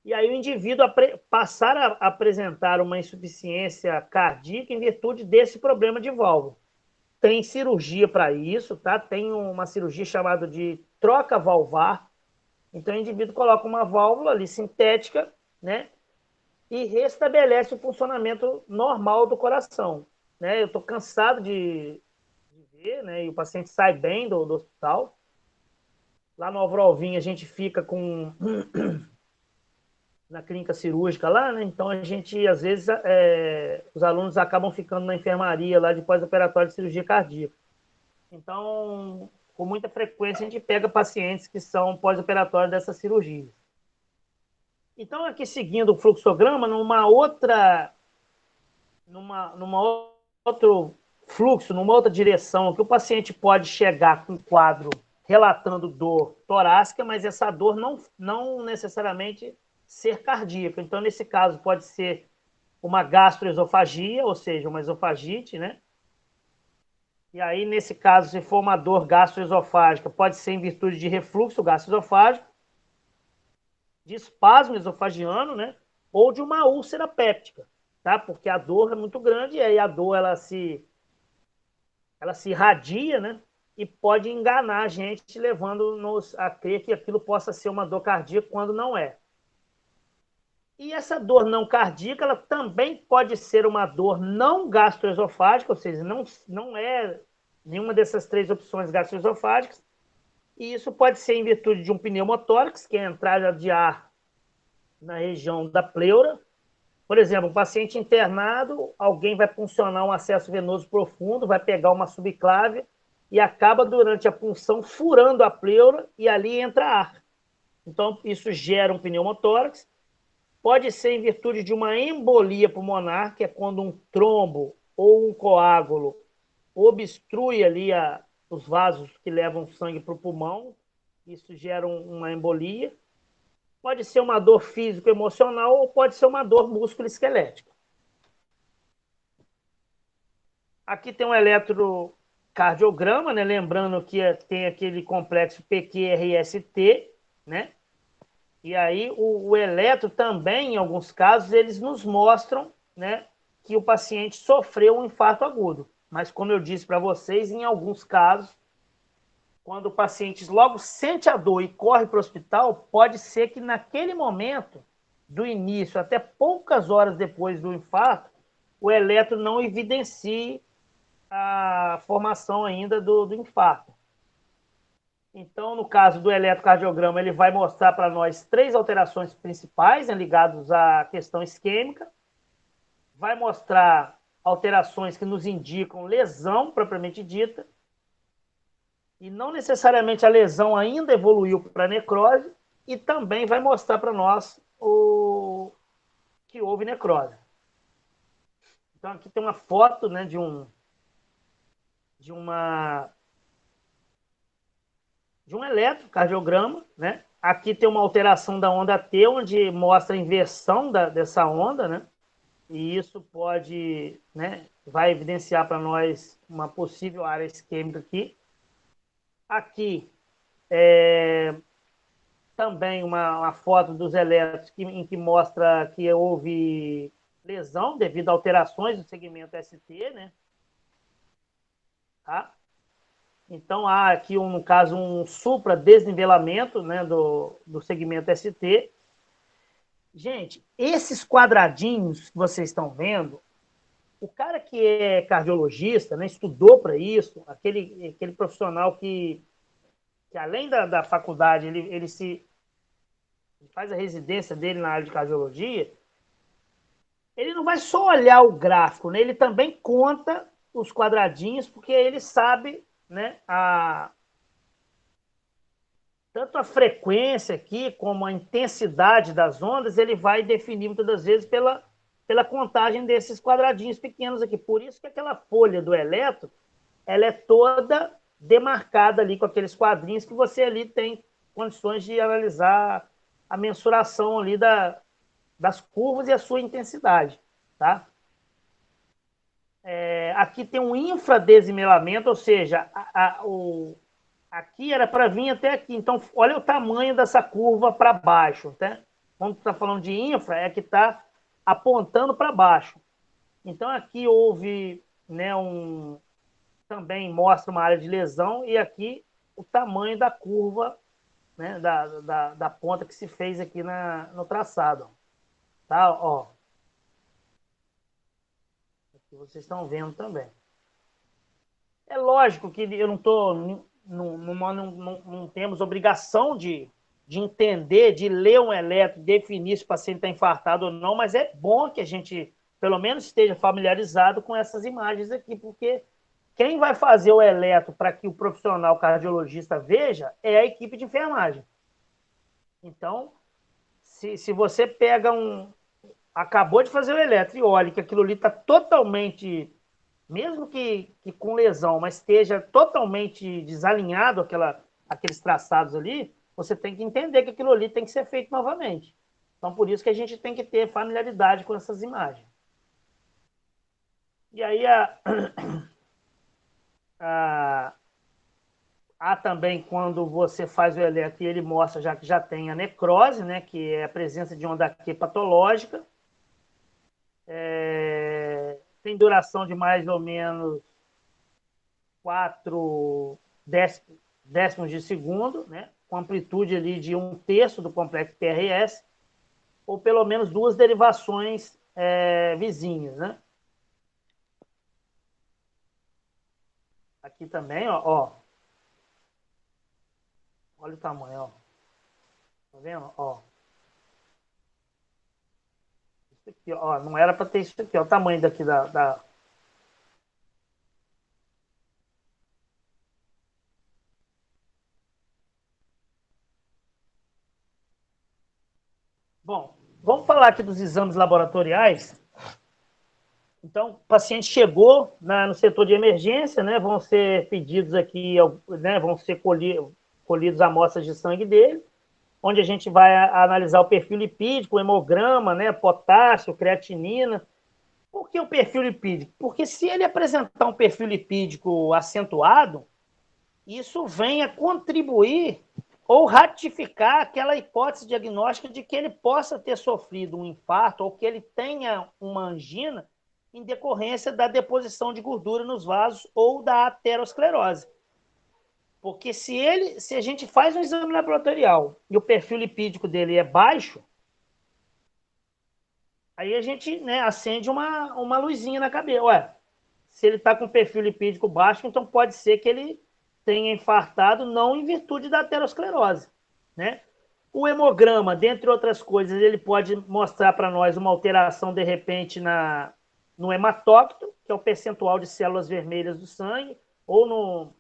e aí o indivíduo passar a apresentar uma insuficiência cardíaca em virtude desse problema de válvula. Tem cirurgia para isso, tá? Tem uma cirurgia chamada de troca valvar. Então o indivíduo coloca uma válvula ali sintética, né? E restabelece o funcionamento normal do coração, né? Eu estou cansado de ver, né? E o paciente sai bem do hospital. Lá no Álvaro Alvim a gente fica com na clínica cirúrgica lá, né? Então a gente, às vezes, os alunos acabam ficando na enfermaria lá de pós-operatório de cirurgia cardíaca. Então, com muita frequência, a gente pega pacientes que são pós-operatórios dessas cirurgias. Então, aqui seguindo o fluxograma, numa outro fluxo, numa outra direção, que o paciente pode chegar com um quadro relatando dor torácica, mas essa dor não necessariamente ser cardíaca. Então, nesse caso, pode ser uma gastroesofagia, ou seja, uma esofagite, né? E aí, nesse caso, se for uma dor gastroesofágica, pode ser em virtude de refluxo gastroesofágico, de espasmo esofagiano, né? Ou de uma úlcera péptica, tá? Porque a dor é muito grande e aí a dor ela se irradia, né? E pode enganar a gente, levando-nos a crer que aquilo possa ser uma dor cardíaca quando não é. E essa dor não cardíaca, ela também pode ser uma dor não gastroesofágica, ou seja, não é nenhuma dessas três opções gastroesofágicas, e isso pode ser em virtude de um pneumotórax, que é a entrada de ar na região da pleura. Por exemplo, um paciente internado, alguém vai puncionar um acesso venoso profundo, vai pegar uma subclávia e acaba, durante a punção, furando a pleura e ali entra ar. Então, isso gera um pneumotórax. Pode ser em virtude de uma embolia pulmonar, que é quando um trombo ou um coágulo obstrui ali os vasos que levam sangue para o pulmão. Isso gera uma embolia. Pode ser uma dor físico-emocional ou pode ser uma dor músculo-esquelética. Aqui tem um eletrocardiograma, né? Lembrando que tem aquele complexo PQRST, né? E aí o eletro também, em alguns casos, eles nos mostram, né, que o paciente sofreu um infarto agudo. Mas, como eu disse para vocês, em alguns casos, quando o paciente logo sente a dor e corre para o hospital, pode ser que naquele momento, do início até poucas horas depois do infarto, o eletro não evidencie a formação ainda do infarto. Então, no caso do eletrocardiograma, ele vai mostrar para nós 3 alterações principais, né, ligadas à questão isquêmica. Vai mostrar alterações que nos indicam lesão propriamente dita. E não necessariamente a lesão ainda evoluiu para necrose. E também vai mostrar para nós que houve necrose. Então, aqui tem uma foto, né, de um eletrocardiograma, né? Aqui tem uma alteração da onda T, onde mostra a inversão dessa onda, né? E isso pode, né, vai evidenciar para nós uma possível área isquêmica aqui. Aqui também uma foto dos elétrons em que mostra que houve lesão devido a alterações do segmento ST, né? Tá? Então, há aqui, no caso, um supra-desnivelamento, né, do segmento ST. Gente, esses quadradinhos que vocês estão vendo, o cara que é cardiologista, né, estudou para isso, aquele profissional que além da faculdade, ele faz a residência dele na área de cardiologia, ele não vai só olhar o gráfico, né, ele também conta os quadradinhos, porque ele sabe, né, tanto a frequência aqui como a intensidade das ondas, ele vai definir muitas das vezes pela contagem desses quadradinhos pequenos aqui. Por isso que aquela folha do eletro, ela é toda demarcada ali com aqueles quadrinhos que você ali tem condições de analisar a mensuração ali das curvas e a sua intensidade, tá? Aqui tem um infradesimelamento, ou seja, aqui era para vir até aqui. Então, olha o tamanho dessa curva para baixo. Tá? Quando está falando de infra, é que está apontando para baixo. Então, aqui houve, né, também mostra uma área de lesão, e aqui o tamanho da curva, né, da ponta que se fez aqui no traçado. Tá? Ó. Aqui vocês estão vendo também. É lógico que eu não estou. Não temos obrigação de entender, de ler um eletro, definir se o paciente está infartado ou não, mas é bom que a gente, pelo menos, esteja familiarizado com essas imagens aqui, porque quem vai fazer o eletro para que o profissional cardiologista veja é a equipe de enfermagem. Então, se você pega acabou de fazer o eletro e olha que aquilo ali está totalmente, mesmo que com lesão, mas esteja totalmente desalinhado aqueles traçados ali, você tem que entender que aquilo ali tem que ser feito novamente. Então, por isso que a gente tem que ter familiaridade com essas imagens. E aí, há também, quando você faz o eletro e ele mostra já que já tem a necrose, né, que é a presença de onda Q patológica. Tem duração de mais ou menos 4 décimos de segundo, né, com amplitude ali de 1/3 do complexo PRS, ou pelo menos 2 derivações vizinhas, né? Aqui também, ó. Olha o tamanho, ó. Tá vendo? Ó. Isso aqui, ó. Não era para ter isso aqui, ó. O tamanho daqui da... Bom, vamos falar aqui dos exames laboratoriais. Então, o paciente chegou no setor de emergência, né? Vão ser pedidos aqui, né? Vão ser colhidos amostras de sangue dele, onde a gente vai analisar o perfil lipídico, o hemograma, né? Potássio, creatinina. Por que o perfil lipídico? Porque se ele apresentar um perfil lipídico acentuado, isso vem a contribuir ou ratificar aquela hipótese diagnóstica de que ele possa ter sofrido um infarto ou que ele tenha uma angina em decorrência da deposição de gordura nos vasos ou da aterosclerose. Porque se a gente faz um exame laboratorial e o perfil lipídico dele é baixo, aí a gente, né, acende uma luzinha na cabeça. Ué, se ele está com perfil lipídico baixo, então pode ser que ele tenha infartado não em virtude da aterosclerose, né? O hemograma, dentre outras coisas, ele pode mostrar para nós uma alteração, de repente, no hematócrito, que é o percentual de células vermelhas do sangue, ou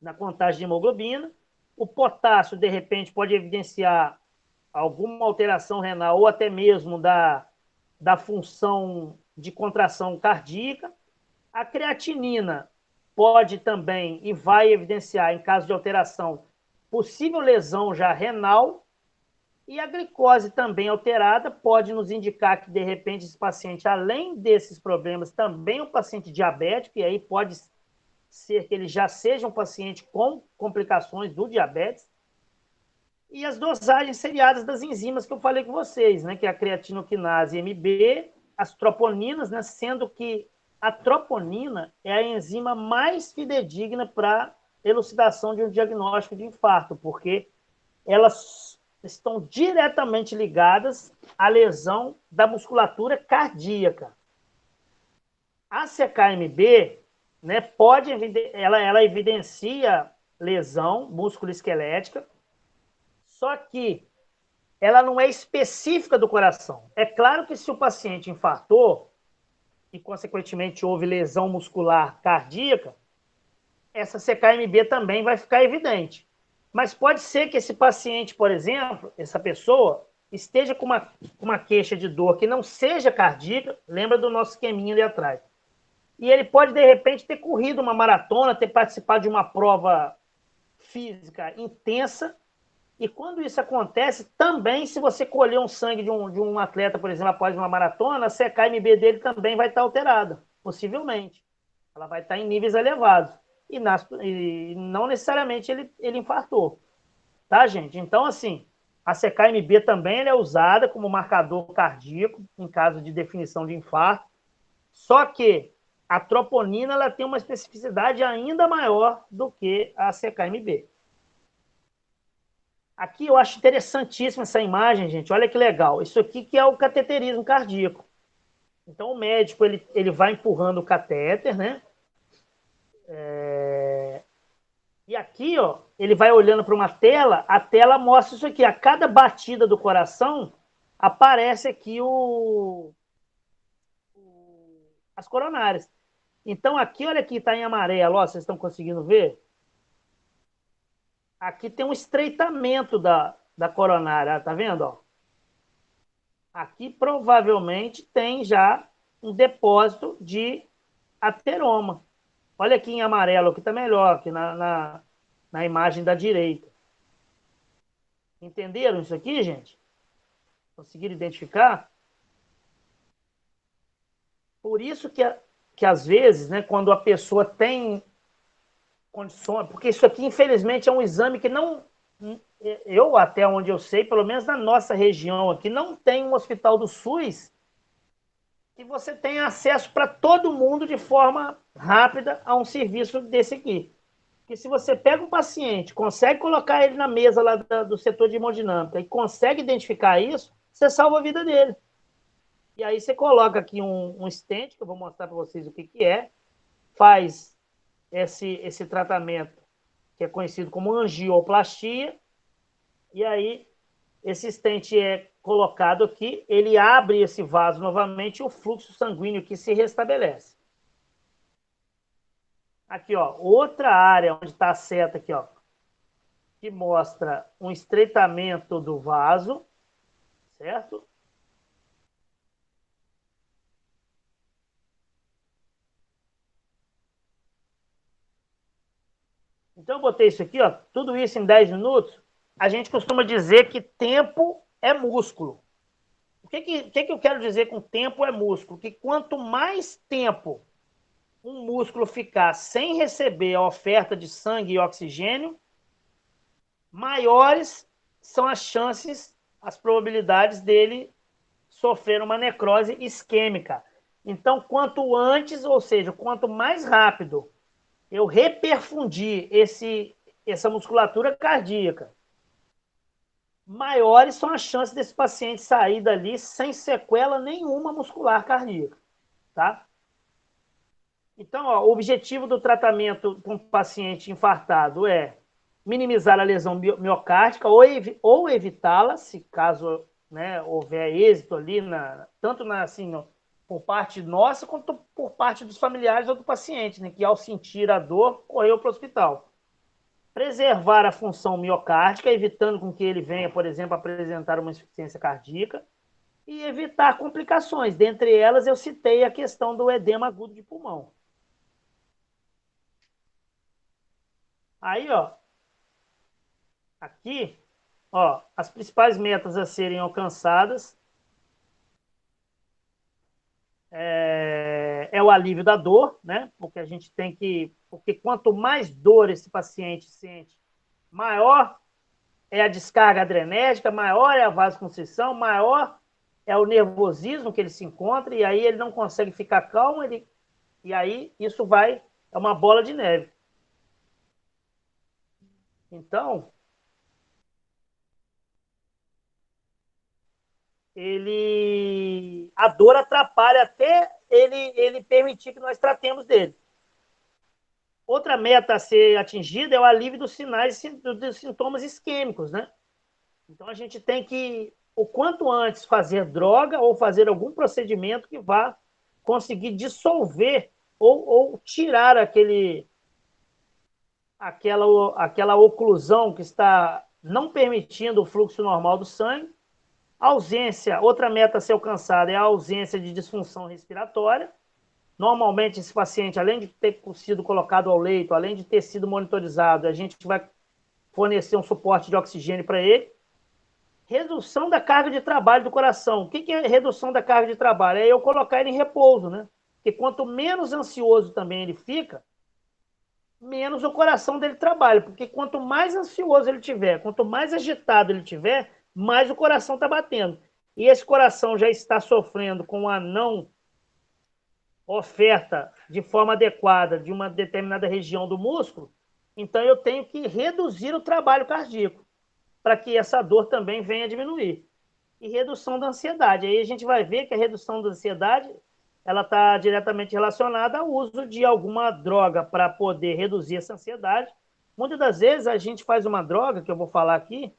na contagem de hemoglobina. O potássio, de repente, pode evidenciar alguma alteração renal ou até mesmo da função de contração cardíaca. A creatinina pode também e vai evidenciar, em caso de alteração, possível lesão já renal. E a glicose também alterada pode nos indicar que, de repente, esse paciente, além desses problemas, também é um paciente diabético, e aí pode ser que ele já seja um paciente com complicações do diabetes. E as dosagens seriadas das enzimas que eu falei com vocês, né, que é a creatinoquinase MB, as troponinas, né, sendo que a troponina é a enzima mais fidedigna para elucidação de um diagnóstico de infarto, porque elas estão diretamente ligadas à lesão da musculatura cardíaca. A CKMB, né, ela evidencia lesão musculoesquelética, só que ela não é específica do coração. É claro que se o paciente infartou e, consequentemente, houve lesão muscular cardíaca, essa CKMB também vai ficar evidente. Mas pode ser que esse paciente, por exemplo, essa pessoa, esteja com uma queixa de dor que não seja cardíaca, lembra do nosso esqueminha ali atrás. E ele pode, de repente, ter corrido uma maratona, ter participado de uma prova física intensa. E quando isso acontece, também, se você colher um sangue de um atleta, por exemplo, após uma maratona, a CKMB dele também vai estar alterada, possivelmente. Ela vai estar em níveis elevados. E não necessariamente ele infartou. Tá, gente? Então, assim, a CKMB também é usada como marcador cardíaco em caso de definição de infarto. Só que a troponina ela tem uma especificidade ainda maior do que a CKMB. Aqui eu acho interessantíssima essa imagem, gente. Olha que legal. Isso aqui que é o cateterismo cardíaco. Então, o médico ele vai empurrando o catéter, né? E aqui, ó, ele vai olhando para uma tela, a tela mostra isso aqui. A cada batida do coração, aparece aqui as coronárias. Então, aqui, olha aqui, está em amarelo, ó, vocês estão conseguindo ver? Aqui tem um estreitamento da coronária, tá vendo? Ó? Aqui provavelmente tem já um depósito de ateroma. Olha aqui em amarelo, que está melhor, aqui na imagem da direita. Entenderam isso aqui, gente? Conseguiram identificar? Por isso que às vezes, né, quando a pessoa tem condições, porque isso aqui, infelizmente, é um exame que não, eu, até onde eu sei, pelo menos na nossa região aqui, não tem um hospital do SUS que você tenha acesso para todo mundo de forma rápida a um serviço desse aqui. Porque se você pega um paciente, consegue colocar ele na mesa lá do setor de hemodinâmica e consegue identificar isso, você salva a vida dele. E aí você coloca aqui um stent, que eu vou mostrar para vocês o que é, faz esse tratamento, que é conhecido como angioplastia, e aí esse stent é colocado aqui, ele abre esse vaso novamente e o fluxo sanguíneo que se restabelece. Aqui, ó, outra área onde está a seta aqui, ó, que mostra um estreitamento do vaso, certo? Então, eu botei isso aqui, ó, tudo isso em 10 minutos. A gente costuma dizer que tempo é músculo. O que eu quero dizer com tempo é músculo? Que quanto mais tempo um músculo ficar sem receber a oferta de sangue e oxigênio, maiores são as chances, as probabilidades dele sofrer uma necrose isquêmica. Então, quanto antes, ou seja, quanto mais rápido eu reperfundir essa musculatura cardíaca, maiores são as chances desse paciente sair dali sem sequela nenhuma muscular cardíaca, tá? Então, ó, o objetivo do tratamento com o paciente infartado é minimizar a lesão miocárdica ou evitá-la, se caso, né, houver êxito ali, tanto assim, por parte nossa, quanto por parte dos familiares ou do paciente, né, que ao sentir a dor, correu para o hospital. Preservar a função miocárdica, evitando com que ele venha, por exemplo, apresentar uma insuficiência cardíaca, e evitar complicações. Dentre elas, eu citei a questão do edema agudo de pulmão. Aí, ó, aqui, ó, as principais metas a serem alcançadas é o alívio da dor, né? Porque a gente tem que, porque quanto mais dor esse paciente sente, maior é a descarga adrenérgica, maior é a vasoconstrição, maior é o nervosismo que ele se encontra, e aí ele não consegue ficar calmo, e aí isso é uma bola de neve. Então, a dor atrapalha até ele permitir que nós tratemos dele. Outra meta a ser atingida é o alívio dos sinais dos sintomas isquêmicos, né? Então a gente tem que, o quanto antes, fazer droga ou fazer algum procedimento que vá conseguir dissolver ou tirar aquela oclusão que está não permitindo o fluxo normal do sangue. Ausência, outra meta a ser alcançada é a ausência de disfunção respiratória. Normalmente, esse paciente, além de ter sido colocado ao leito, além de ter sido monitorizado, a gente vai fornecer um suporte de oxigênio para ele. Redução da carga de trabalho do coração. O que é redução da carga de trabalho? É eu colocar ele em repouso, né? Porque quanto menos ansioso também ele fica, menos o coração dele trabalha. Porque quanto mais ansioso ele tiver, quanto mais agitado ele tiver, mais o coração está batendo. E esse coração já está sofrendo com a não oferta de forma adequada de uma determinada região do músculo, então eu tenho que reduzir o trabalho cardíaco para que essa dor também venha a diminuir. E redução da ansiedade. Aí a gente vai ver que a redução da ansiedade ela está diretamente relacionada ao uso de alguma droga para poder reduzir essa ansiedade. Muitas das vezes a gente faz uma droga, que eu vou falar aqui,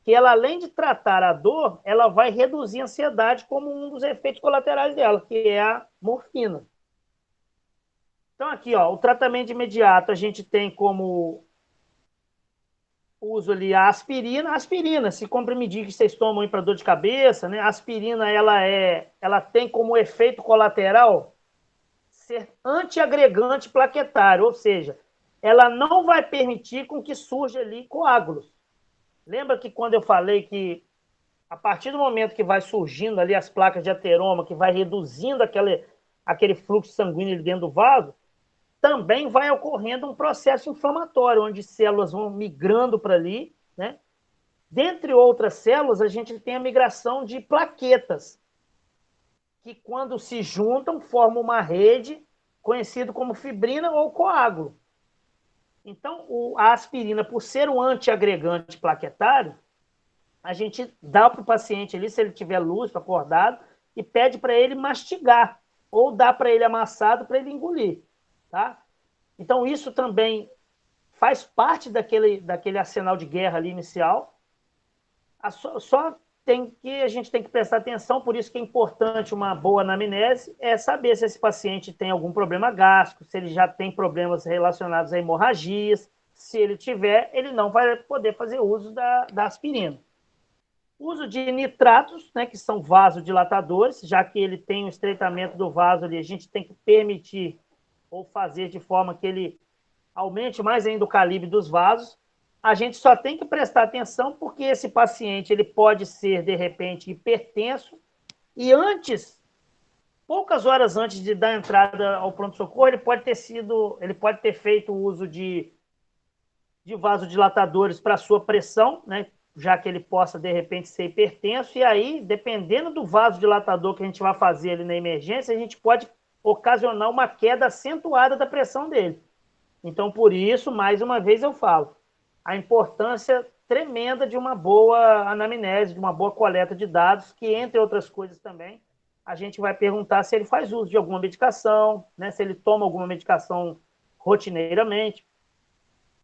que ela, além de tratar a dor, ela vai reduzir a ansiedade como um dos efeitos colaterais dela, que é a morfina. Então, aqui, ó, o tratamento imediato, a gente tem como uso ali a aspirina. A aspirina, se comprimidinho que vocês tomam para dor de cabeça, né? A aspirina, ela tem como efeito colateral ser antiagregante plaquetário, ou seja, ela não vai permitir com que surja ali coágulos. Lembra que quando eu falei que a partir do momento que vai surgindo ali as placas de ateroma, que vai reduzindo aquele fluxo sanguíneo dentro do vaso, também vai ocorrendo um processo inflamatório, onde células vão migrando para ali, né? Dentre outras células, a gente tem a migração de plaquetas, que quando se juntam, formam uma rede conhecida como fibrina ou coágulo. Então, a aspirina, por ser um antiagregante plaquetário, a gente dá para o paciente ali, se ele tiver lúcido, acordado, e pede para ele mastigar, ou dá para ele amassado para ele engolir. Tá? Então, isso também faz parte daquele arsenal de guerra ali inicial. Só a gente tem que prestar atenção, por isso que é importante uma boa anamnese, é saber se esse paciente tem algum problema gástrico, se ele já tem problemas relacionados a hemorragias. Se ele tiver, ele não vai poder fazer uso da aspirina. Uso de nitratos, né, que são vasodilatadores, já que ele tem um estreitamento do vaso ali, a gente tem que permitir ou fazer de forma que ele aumente mais ainda o calibre dos vasos. A gente só tem que prestar atenção porque esse paciente ele pode ser, de repente, hipertenso e antes, poucas horas antes de dar entrada ao pronto-socorro, ele pode ter feito o uso de vasodilatadores para sua pressão, né, já que ele possa, de repente, ser hipertenso, e aí, dependendo do vasodilatador que a gente vai fazer ali na emergência, a gente pode ocasionar uma queda acentuada da pressão dele. Então, por isso, mais uma vez eu falo, a importância tremenda de uma boa anamnese, de uma boa coleta de dados, que, entre outras coisas também, a gente vai perguntar se ele faz uso de alguma medicação, né, se ele toma alguma medicação rotineiramente.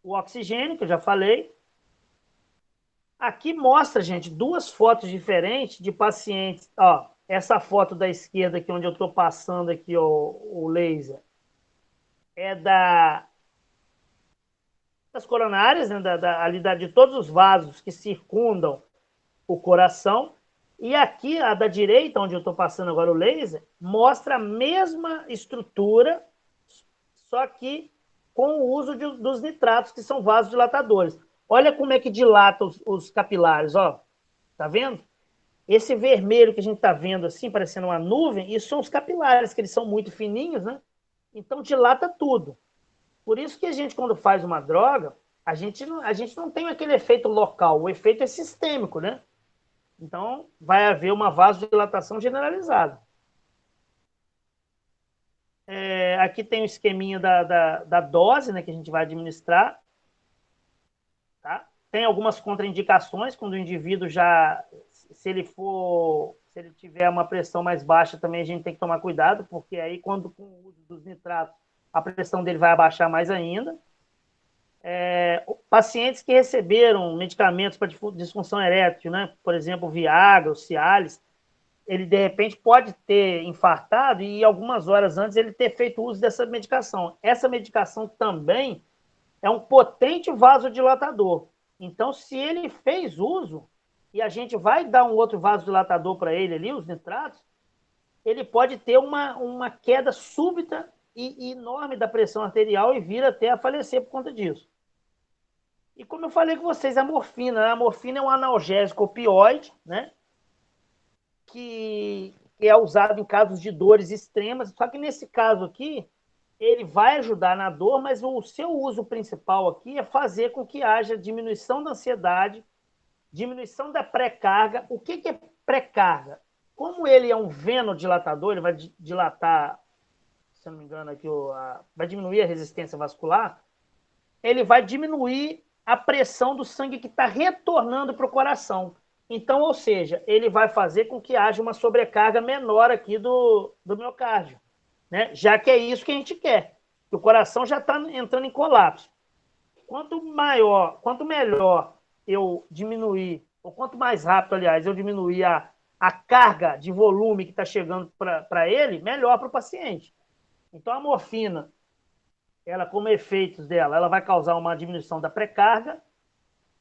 O oxigênio, que eu já falei. Aqui mostra, gente, duas fotos diferentes de pacientes. Ó, essa foto da esquerda aqui, onde eu estou passando aqui o laser, é das coronárias, né, de todos os vasos que circundam o coração. E aqui, a da direita, onde eu estou passando agora o laser, mostra a mesma estrutura, só que com o uso dos nitratos, que são vasodilatadores. Olha como é que dilata os capilares, ó. Tá vendo? Esse vermelho que a gente está vendo assim, parecendo uma nuvem, isso são os capilares, que eles são muito fininhos, né? Então dilata tudo. Por isso que a gente, quando faz uma droga, a gente não tem aquele efeito local, o efeito é sistêmico, né? Então vai haver uma vasodilatação generalizada. Aqui tem o esqueminha da dose, né, que a gente vai administrar. Tá? Tem algumas contraindicações quando o indivíduo se ele tiver uma pressão mais baixa, também a gente tem que tomar cuidado, porque aí quando com o uso dos nitratos, a pressão dele vai abaixar mais ainda. Pacientes que receberam medicamentos para disfunção erétil, né, por exemplo, Viagra, o Cialis, ele de repente pode ter infartado e algumas horas antes ele ter feito uso dessa medicação. Essa medicação também é um potente vasodilatador. Então, se ele fez uso e a gente vai dar um outro vasodilatador para ele ali, os nitratos, ele pode ter uma queda súbita e enorme da pressão arterial e vir até a falecer por conta disso. E como eu falei com vocês, a morfina é um analgésico opioide, né? Que é usado em casos de dores extremas, só que nesse caso aqui, ele vai ajudar na dor, mas o seu uso principal aqui é fazer com que haja diminuição da ansiedade, diminuição da pré-carga. O que é pré-carga? Como ele é um venodilatador, ele vai dilatar, se não me engano, aqui, vai diminuir a resistência vascular, ele vai diminuir a pressão do sangue que está retornando para o coração. Então, ou seja, ele vai fazer com que haja uma sobrecarga menor aqui do miocárdio, né? Já que é isso que a gente quer. O coração já está entrando em colapso. Quanto melhor eu diminuir, ou quanto mais rápido, aliás, eu diminuir a carga de volume que está chegando para ele, melhor para o paciente. Então, a morfina, ela, como efeitos dela, ela vai causar uma diminuição da pré-carga,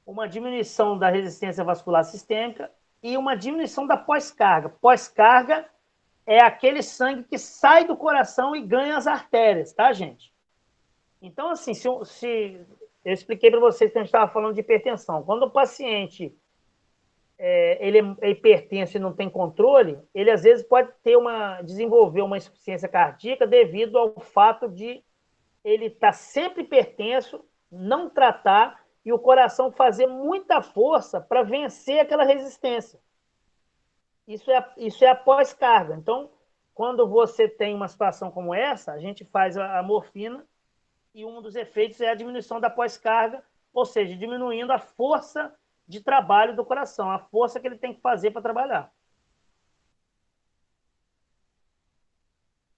uma diminuição da resistência vascular sistêmica e uma diminuição da pós-carga. Pós-carga é aquele sangue que sai do coração e ganha as artérias, tá, gente? Então, assim, se eu expliquei para vocês que a gente estava falando de hipertensão. Quando o paciente ele é hipertenso e não tem controle, ele às vezes pode desenvolver uma insuficiência cardíaca devido ao fato de ele estar sempre hipertenso, não tratar e o coração fazer muita força para vencer aquela resistência. Isso é a pós-carga. Então, quando você tem uma situação como essa, a gente faz a morfina e um dos efeitos é a diminuição da pós-carga, ou seja, diminuindo a força de trabalho do coração, a força que ele tem que fazer para trabalhar.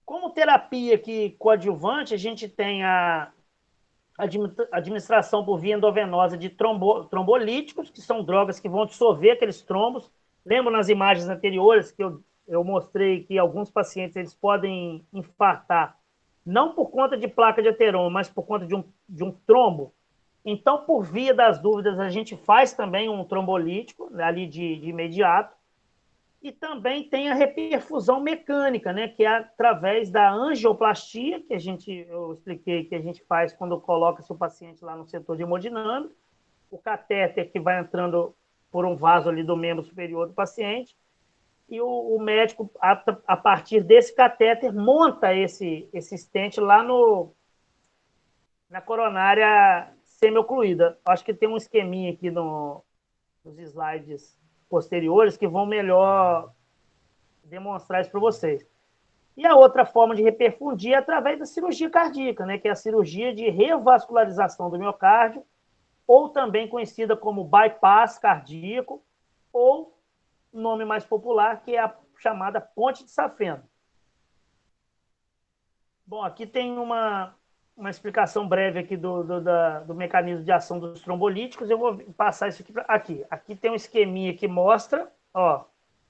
Como terapia coadjuvante, a gente tem a administração por via endovenosa de trombolíticos, que são drogas que vão dissolver aqueles trombos. Lembra nas imagens anteriores que eu mostrei que alguns pacientes eles podem infartar, não por conta de placa de ateroma, mas por conta de um trombo. Então, por via das dúvidas, a gente faz também um trombolítico, né, ali de imediato, e também tem a reperfusão mecânica, né, que é através da angioplastia, que eu expliquei que a gente faz quando coloca-se o paciente lá no setor de hemodinâmica, o catéter que vai entrando por um vaso ali do membro superior do paciente, e o médico, a partir desse catéter, monta esse stent lá na coronária semi-ocluída. Acho que tem um esqueminha aqui nos slides posteriores que vão melhor demonstrar isso para vocês. E a outra forma de reperfundir é através da cirurgia cardíaca, né, que é a cirurgia de revascularização do miocárdio, ou também conhecida como bypass cardíaco, ou nome mais popular, que é a chamada ponte de safena. Bom, aqui tem uma explicação breve aqui do mecanismo de ação dos trombolíticos. Eu vou passar isso aqui. Aqui tem um esqueminha que mostra, ó,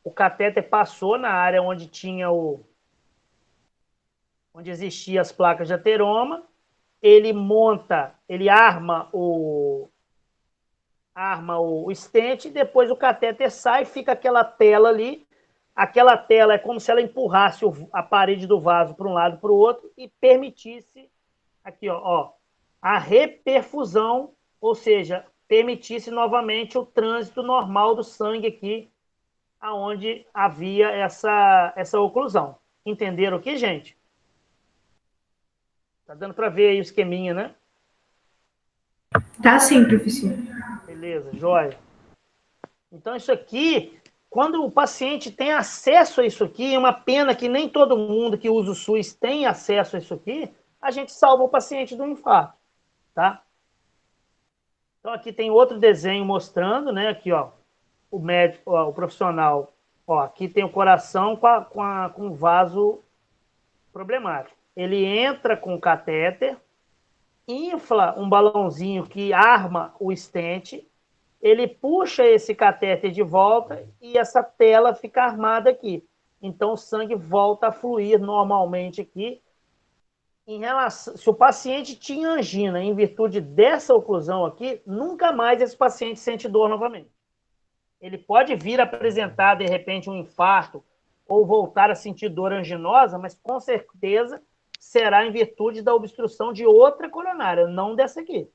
o catéter passou na área onde tinha onde existiam as placas de ateroma, ele arma o stent, e depois o catéter sai, fica aquela tela ali. Aquela tela é como se ela empurrasse a parede do vaso para um lado e para o outro e permitisse aqui, a reperfusão, ou seja, permitisse novamente o trânsito normal do sangue aqui, aonde havia essa oclusão. Entenderam aqui, gente? Tá dando para ver aí o esqueminha, né? Tá sim, professor. Beleza, joia. Então, isso aqui, quando o paciente tem acesso a isso aqui, é uma pena que nem todo mundo que usa o SUS tem acesso a isso aqui, a gente salva o paciente do infarto, tá? Então, aqui tem outro desenho mostrando, né? Aqui, ó, o médico, ó, o profissional, ó, aqui tem o coração com o vaso problemático. Ele entra com o catéter, infla um balãozinho que arma o stent, ele puxa esse catéter de volta e essa tela fica armada aqui. Então, o sangue volta a fluir normalmente aqui. Se o paciente tinha angina em virtude dessa oclusão aqui, nunca mais esse paciente sente dor novamente. Ele pode vir apresentar, de repente, um infarto ou voltar a sentir dor anginosa, mas com certeza será em virtude da obstrução de outra coronária, não dessa aqui.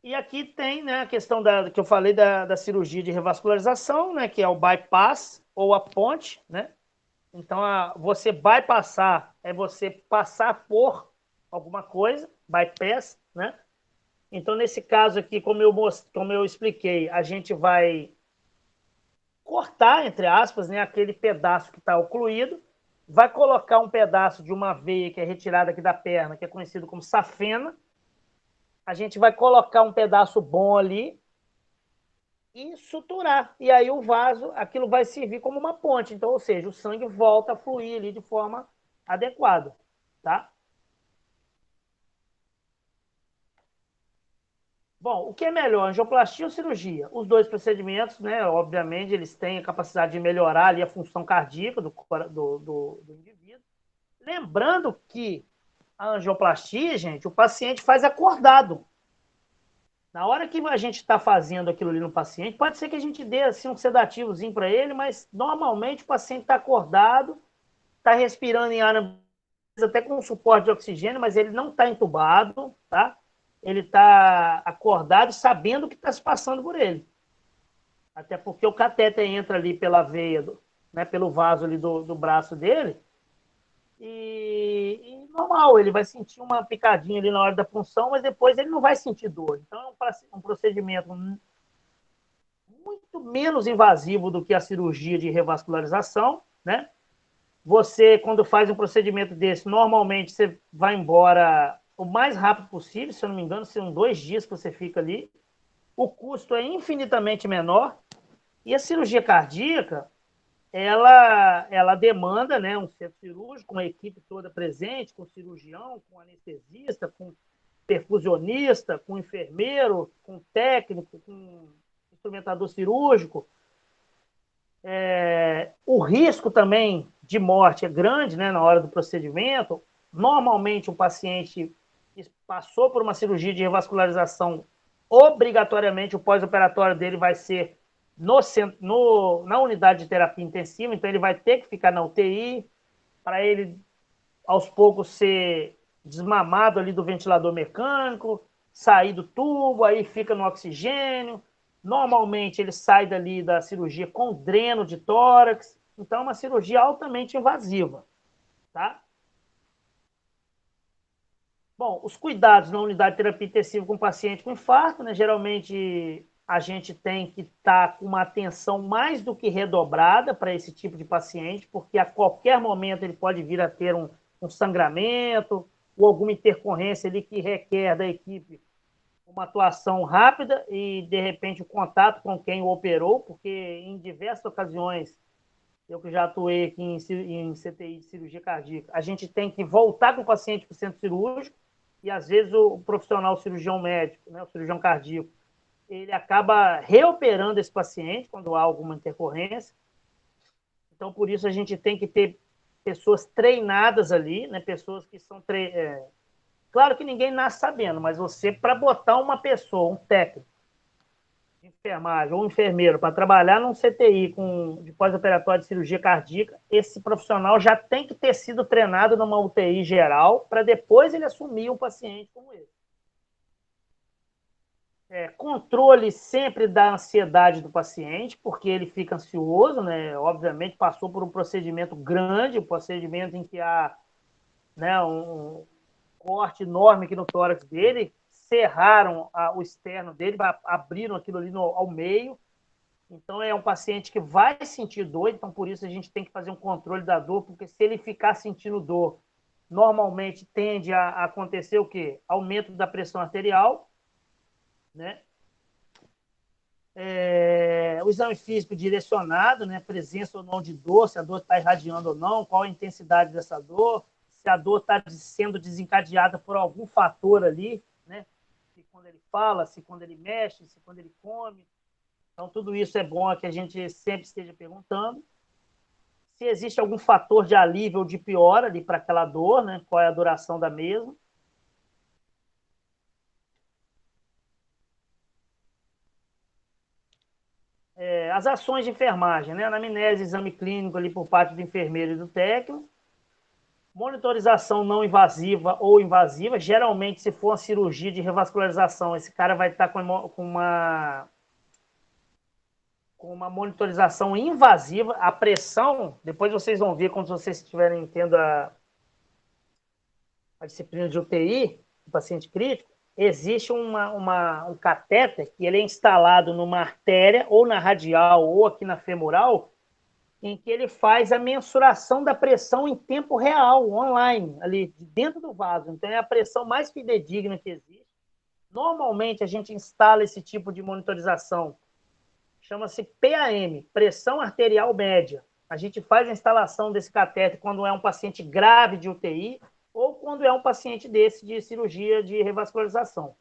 E aqui tem, né, a questão que eu falei da cirurgia de revascularização, né, que é o bypass ou a ponte, né? Então, você bypassar é você passar por alguma coisa, bypass, né? Então, nesse caso aqui, como eu expliquei, a gente vai cortar, entre aspas, né, aquele pedaço que está ocluído, vai colocar um pedaço de uma veia que é retirada aqui da perna, que é conhecido como safena. A gente vai colocar um pedaço bom ali e suturar. E aí o vaso, aquilo vai servir como uma ponte. Então, ou seja, o sangue volta a fluir ali de forma adequada, tá? Bom, o que é melhor, angioplastia ou cirurgia? Os dois procedimentos, né, obviamente, eles têm a capacidade de melhorar ali a função cardíaca do indivíduo. Lembrando que a angioplastia, gente, o paciente faz acordado. Na hora que a gente está fazendo aquilo ali no paciente, pode ser que a gente dê assim, um sedativozinho para ele, mas normalmente o paciente está acordado, está respirando em ar, até com suporte de oxigênio, mas ele não está entubado, tá? Ele está acordado sabendo que está se passando por ele. Até porque o catéter entra ali pela veia, né, pelo vaso ali do braço dele, e normal, ele vai sentir uma picadinha ali na hora da punção, mas depois ele não vai sentir dor. Então é um procedimento muito menos invasivo do que a cirurgia de revascularização, né? Você, quando faz um procedimento desse, normalmente você vai embora o mais rápido possível, se eu não me engano, são 2 dias que você fica ali. O custo é infinitamente menor. E a cirurgia cardíaca, ela demanda, né, um centro cirúrgico, uma equipe toda presente, com cirurgião, com anestesista, com perfusionista, com enfermeiro, com técnico, com instrumentador cirúrgico. O risco também de morte é grande, né, na hora do procedimento, Normalmente, o paciente passou por uma cirurgia de revascularização, obrigatoriamente o pós-operatório dele vai ser na unidade de terapia intensiva, então ele vai ter que ficar na UTI, para ele, aos poucos, ser desmamado ali do ventilador mecânico, sair do tubo, aí fica no oxigênio. Normalmente, ele sai dali da cirurgia com dreno de tórax. Então, é uma cirurgia altamente invasiva, tá? Bom, os cuidados na unidade de terapia intensiva com paciente com infarto, né? Geralmente, a gente tem que estar com uma atenção mais do que redobrada para esse tipo de paciente, porque a qualquer momento ele pode vir a ter um sangramento ou alguma intercorrência ali que requer da equipe uma atuação rápida e, de repente, o contato com quem o operou, porque em diversas ocasiões, eu que já atuei aqui em CTI de cirurgia cardíaca, a gente tem que voltar com o paciente para o centro cirúrgico e, às vezes, o profissional o cirurgião médico, né, o cirurgião cardíaco, ele acaba reoperando esse paciente quando há alguma intercorrência. Então, por isso, a gente tem que ter pessoas treinadas ali, né, pessoas que são claro que ninguém nasce sabendo, mas você, para botar uma pessoa, um técnico de enfermagem ou um enfermeiro para trabalhar num CTI de pós-operatório de cirurgia cardíaca, esse profissional já tem que ter sido treinado numa UTI geral para depois ele assumir um paciente como esse. Controle sempre da ansiedade do paciente, porque ele fica ansioso, né? Obviamente passou por um procedimento grande, um procedimento em que há, né, um corte enorme aqui no tórax dele, serraram o externo dele, abriram aquilo ali ao meio. Então, é um paciente que vai sentir dor, então por isso a gente tem que fazer um controle da dor, porque se ele ficar sentindo dor, normalmente tende a acontecer o quê? Aumento da pressão arterial, né? O exame físico direcionado, né? Presença ou não de dor, se a dor está irradiando ou não, qual a intensidade dessa dor, se a dor está sendo desencadeada por algum fator ali, né? Se quando ele fala, se quando ele mexe, se quando ele come. Então, tudo isso é bom que a gente sempre esteja perguntando. Se existe algum fator de alívio ou de piora ali para aquela dor, né? Qual é a duração da mesma. As ações de enfermagem, né? Anamnese, exame clínico ali por parte do enfermeiro e do técnico. Monitorização não invasiva ou invasiva. Geralmente, se for uma cirurgia de revascularização, esse cara vai estar com uma monitorização invasiva. A pressão, depois vocês vão ver quando vocês estiverem tendo a disciplina de UTI, do paciente crítico, existe um catéter que ele é instalado numa artéria, ou na radial, ou aqui na femoral, em que ele faz a mensuração da pressão em tempo real, online, ali dentro do vaso. Então, é a pressão mais fidedigna que existe. Normalmente, a gente instala esse tipo de monitorização, chama-se PAM, pressão arterial média. A gente faz a instalação desse catéter quando é um paciente grave de UTI ou quando é um paciente desse de cirurgia de revascularização.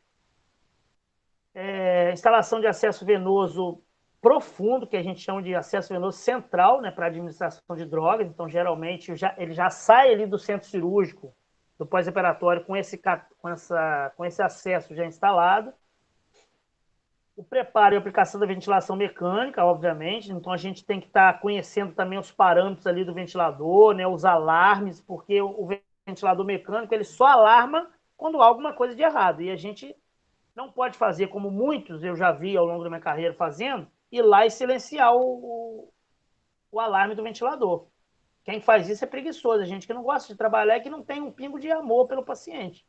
Instalação de acesso venoso profundo, que a gente chama de acesso venoso central, né, para administração de drogas. Então, geralmente, ele já sai ali do centro cirúrgico, do pós-operatório, com esse acesso já instalado. O preparo e aplicação da ventilação mecânica, obviamente. Então, a gente tem que estar conhecendo também os parâmetros ali do ventilador, né, os alarmes, porque o ventilador mecânico ele só alarma quando há alguma coisa de errado. E a gente não pode fazer como muitos eu já vi ao longo da minha carreira fazendo, ir lá e silenciar o alarme do ventilador. Quem faz isso é preguiçoso. A gente que não gosta de trabalhar é que não tem um pingo de amor pelo paciente.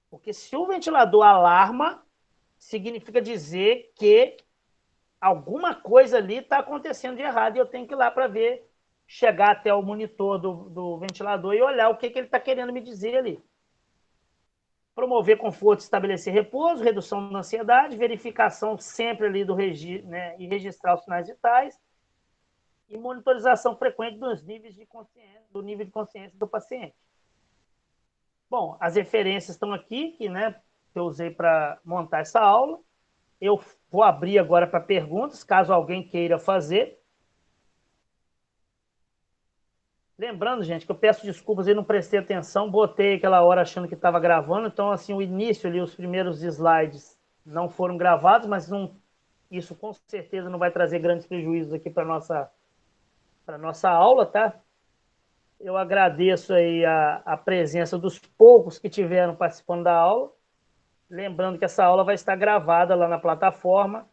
Porque se o ventilador alarma, significa dizer que alguma coisa ali está acontecendo de errado e eu tenho que ir lá para ver, chegar até o monitor do ventilador e olhar o que ele está querendo me dizer ali. Promover conforto, estabelecer repouso, redução da ansiedade, verificação sempre ali do registro, né, e registrar os sinais vitais e monitorização frequente dos níveis de consciência, do nível de consciência do paciente. Bom, as referências estão aqui, que eu usei para montar essa aula. Eu vou abrir agora para perguntas, caso alguém queira fazer. Lembrando, gente, que eu peço desculpas, eu não prestei atenção, botei aquela hora achando que estava gravando, então, assim, o início ali, os primeiros slides não foram gravados, mas isso com certeza não vai trazer grandes prejuízos aqui para nossa aula, tá? Eu agradeço aí a presença dos poucos que tiveram participando da aula, lembrando que essa aula vai estar gravada lá na plataforma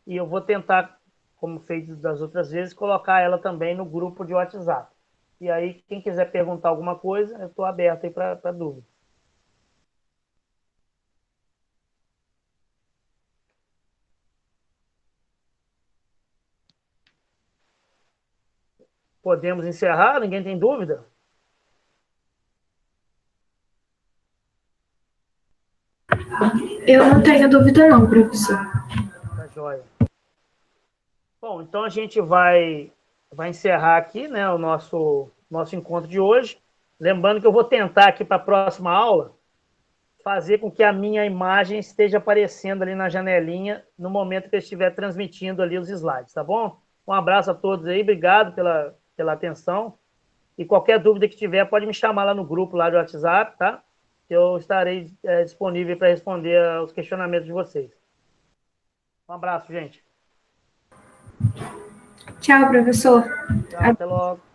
e eu vou tentar, como feito das outras vezes, colocar ela também no grupo de WhatsApp. E aí, quem quiser perguntar alguma coisa, eu estou aberto aí para dúvida. Podemos encerrar? Ninguém tem dúvida? Eu não tenho dúvida não, professor. Tá joia. Bom, então a gente vai encerrar aqui, né, o nosso encontro de hoje. Lembrando que eu vou tentar aqui para a próxima aula fazer com que a minha imagem esteja aparecendo ali na janelinha no momento que eu estiver transmitindo ali os slides, tá bom? Um abraço a todos aí, obrigado pela atenção. E qualquer dúvida que tiver, pode me chamar lá no grupo lá do WhatsApp, tá? Eu estarei disponível para responder aos questionamentos de vocês. Um abraço, gente. Tchau, professor. Tchau, até logo.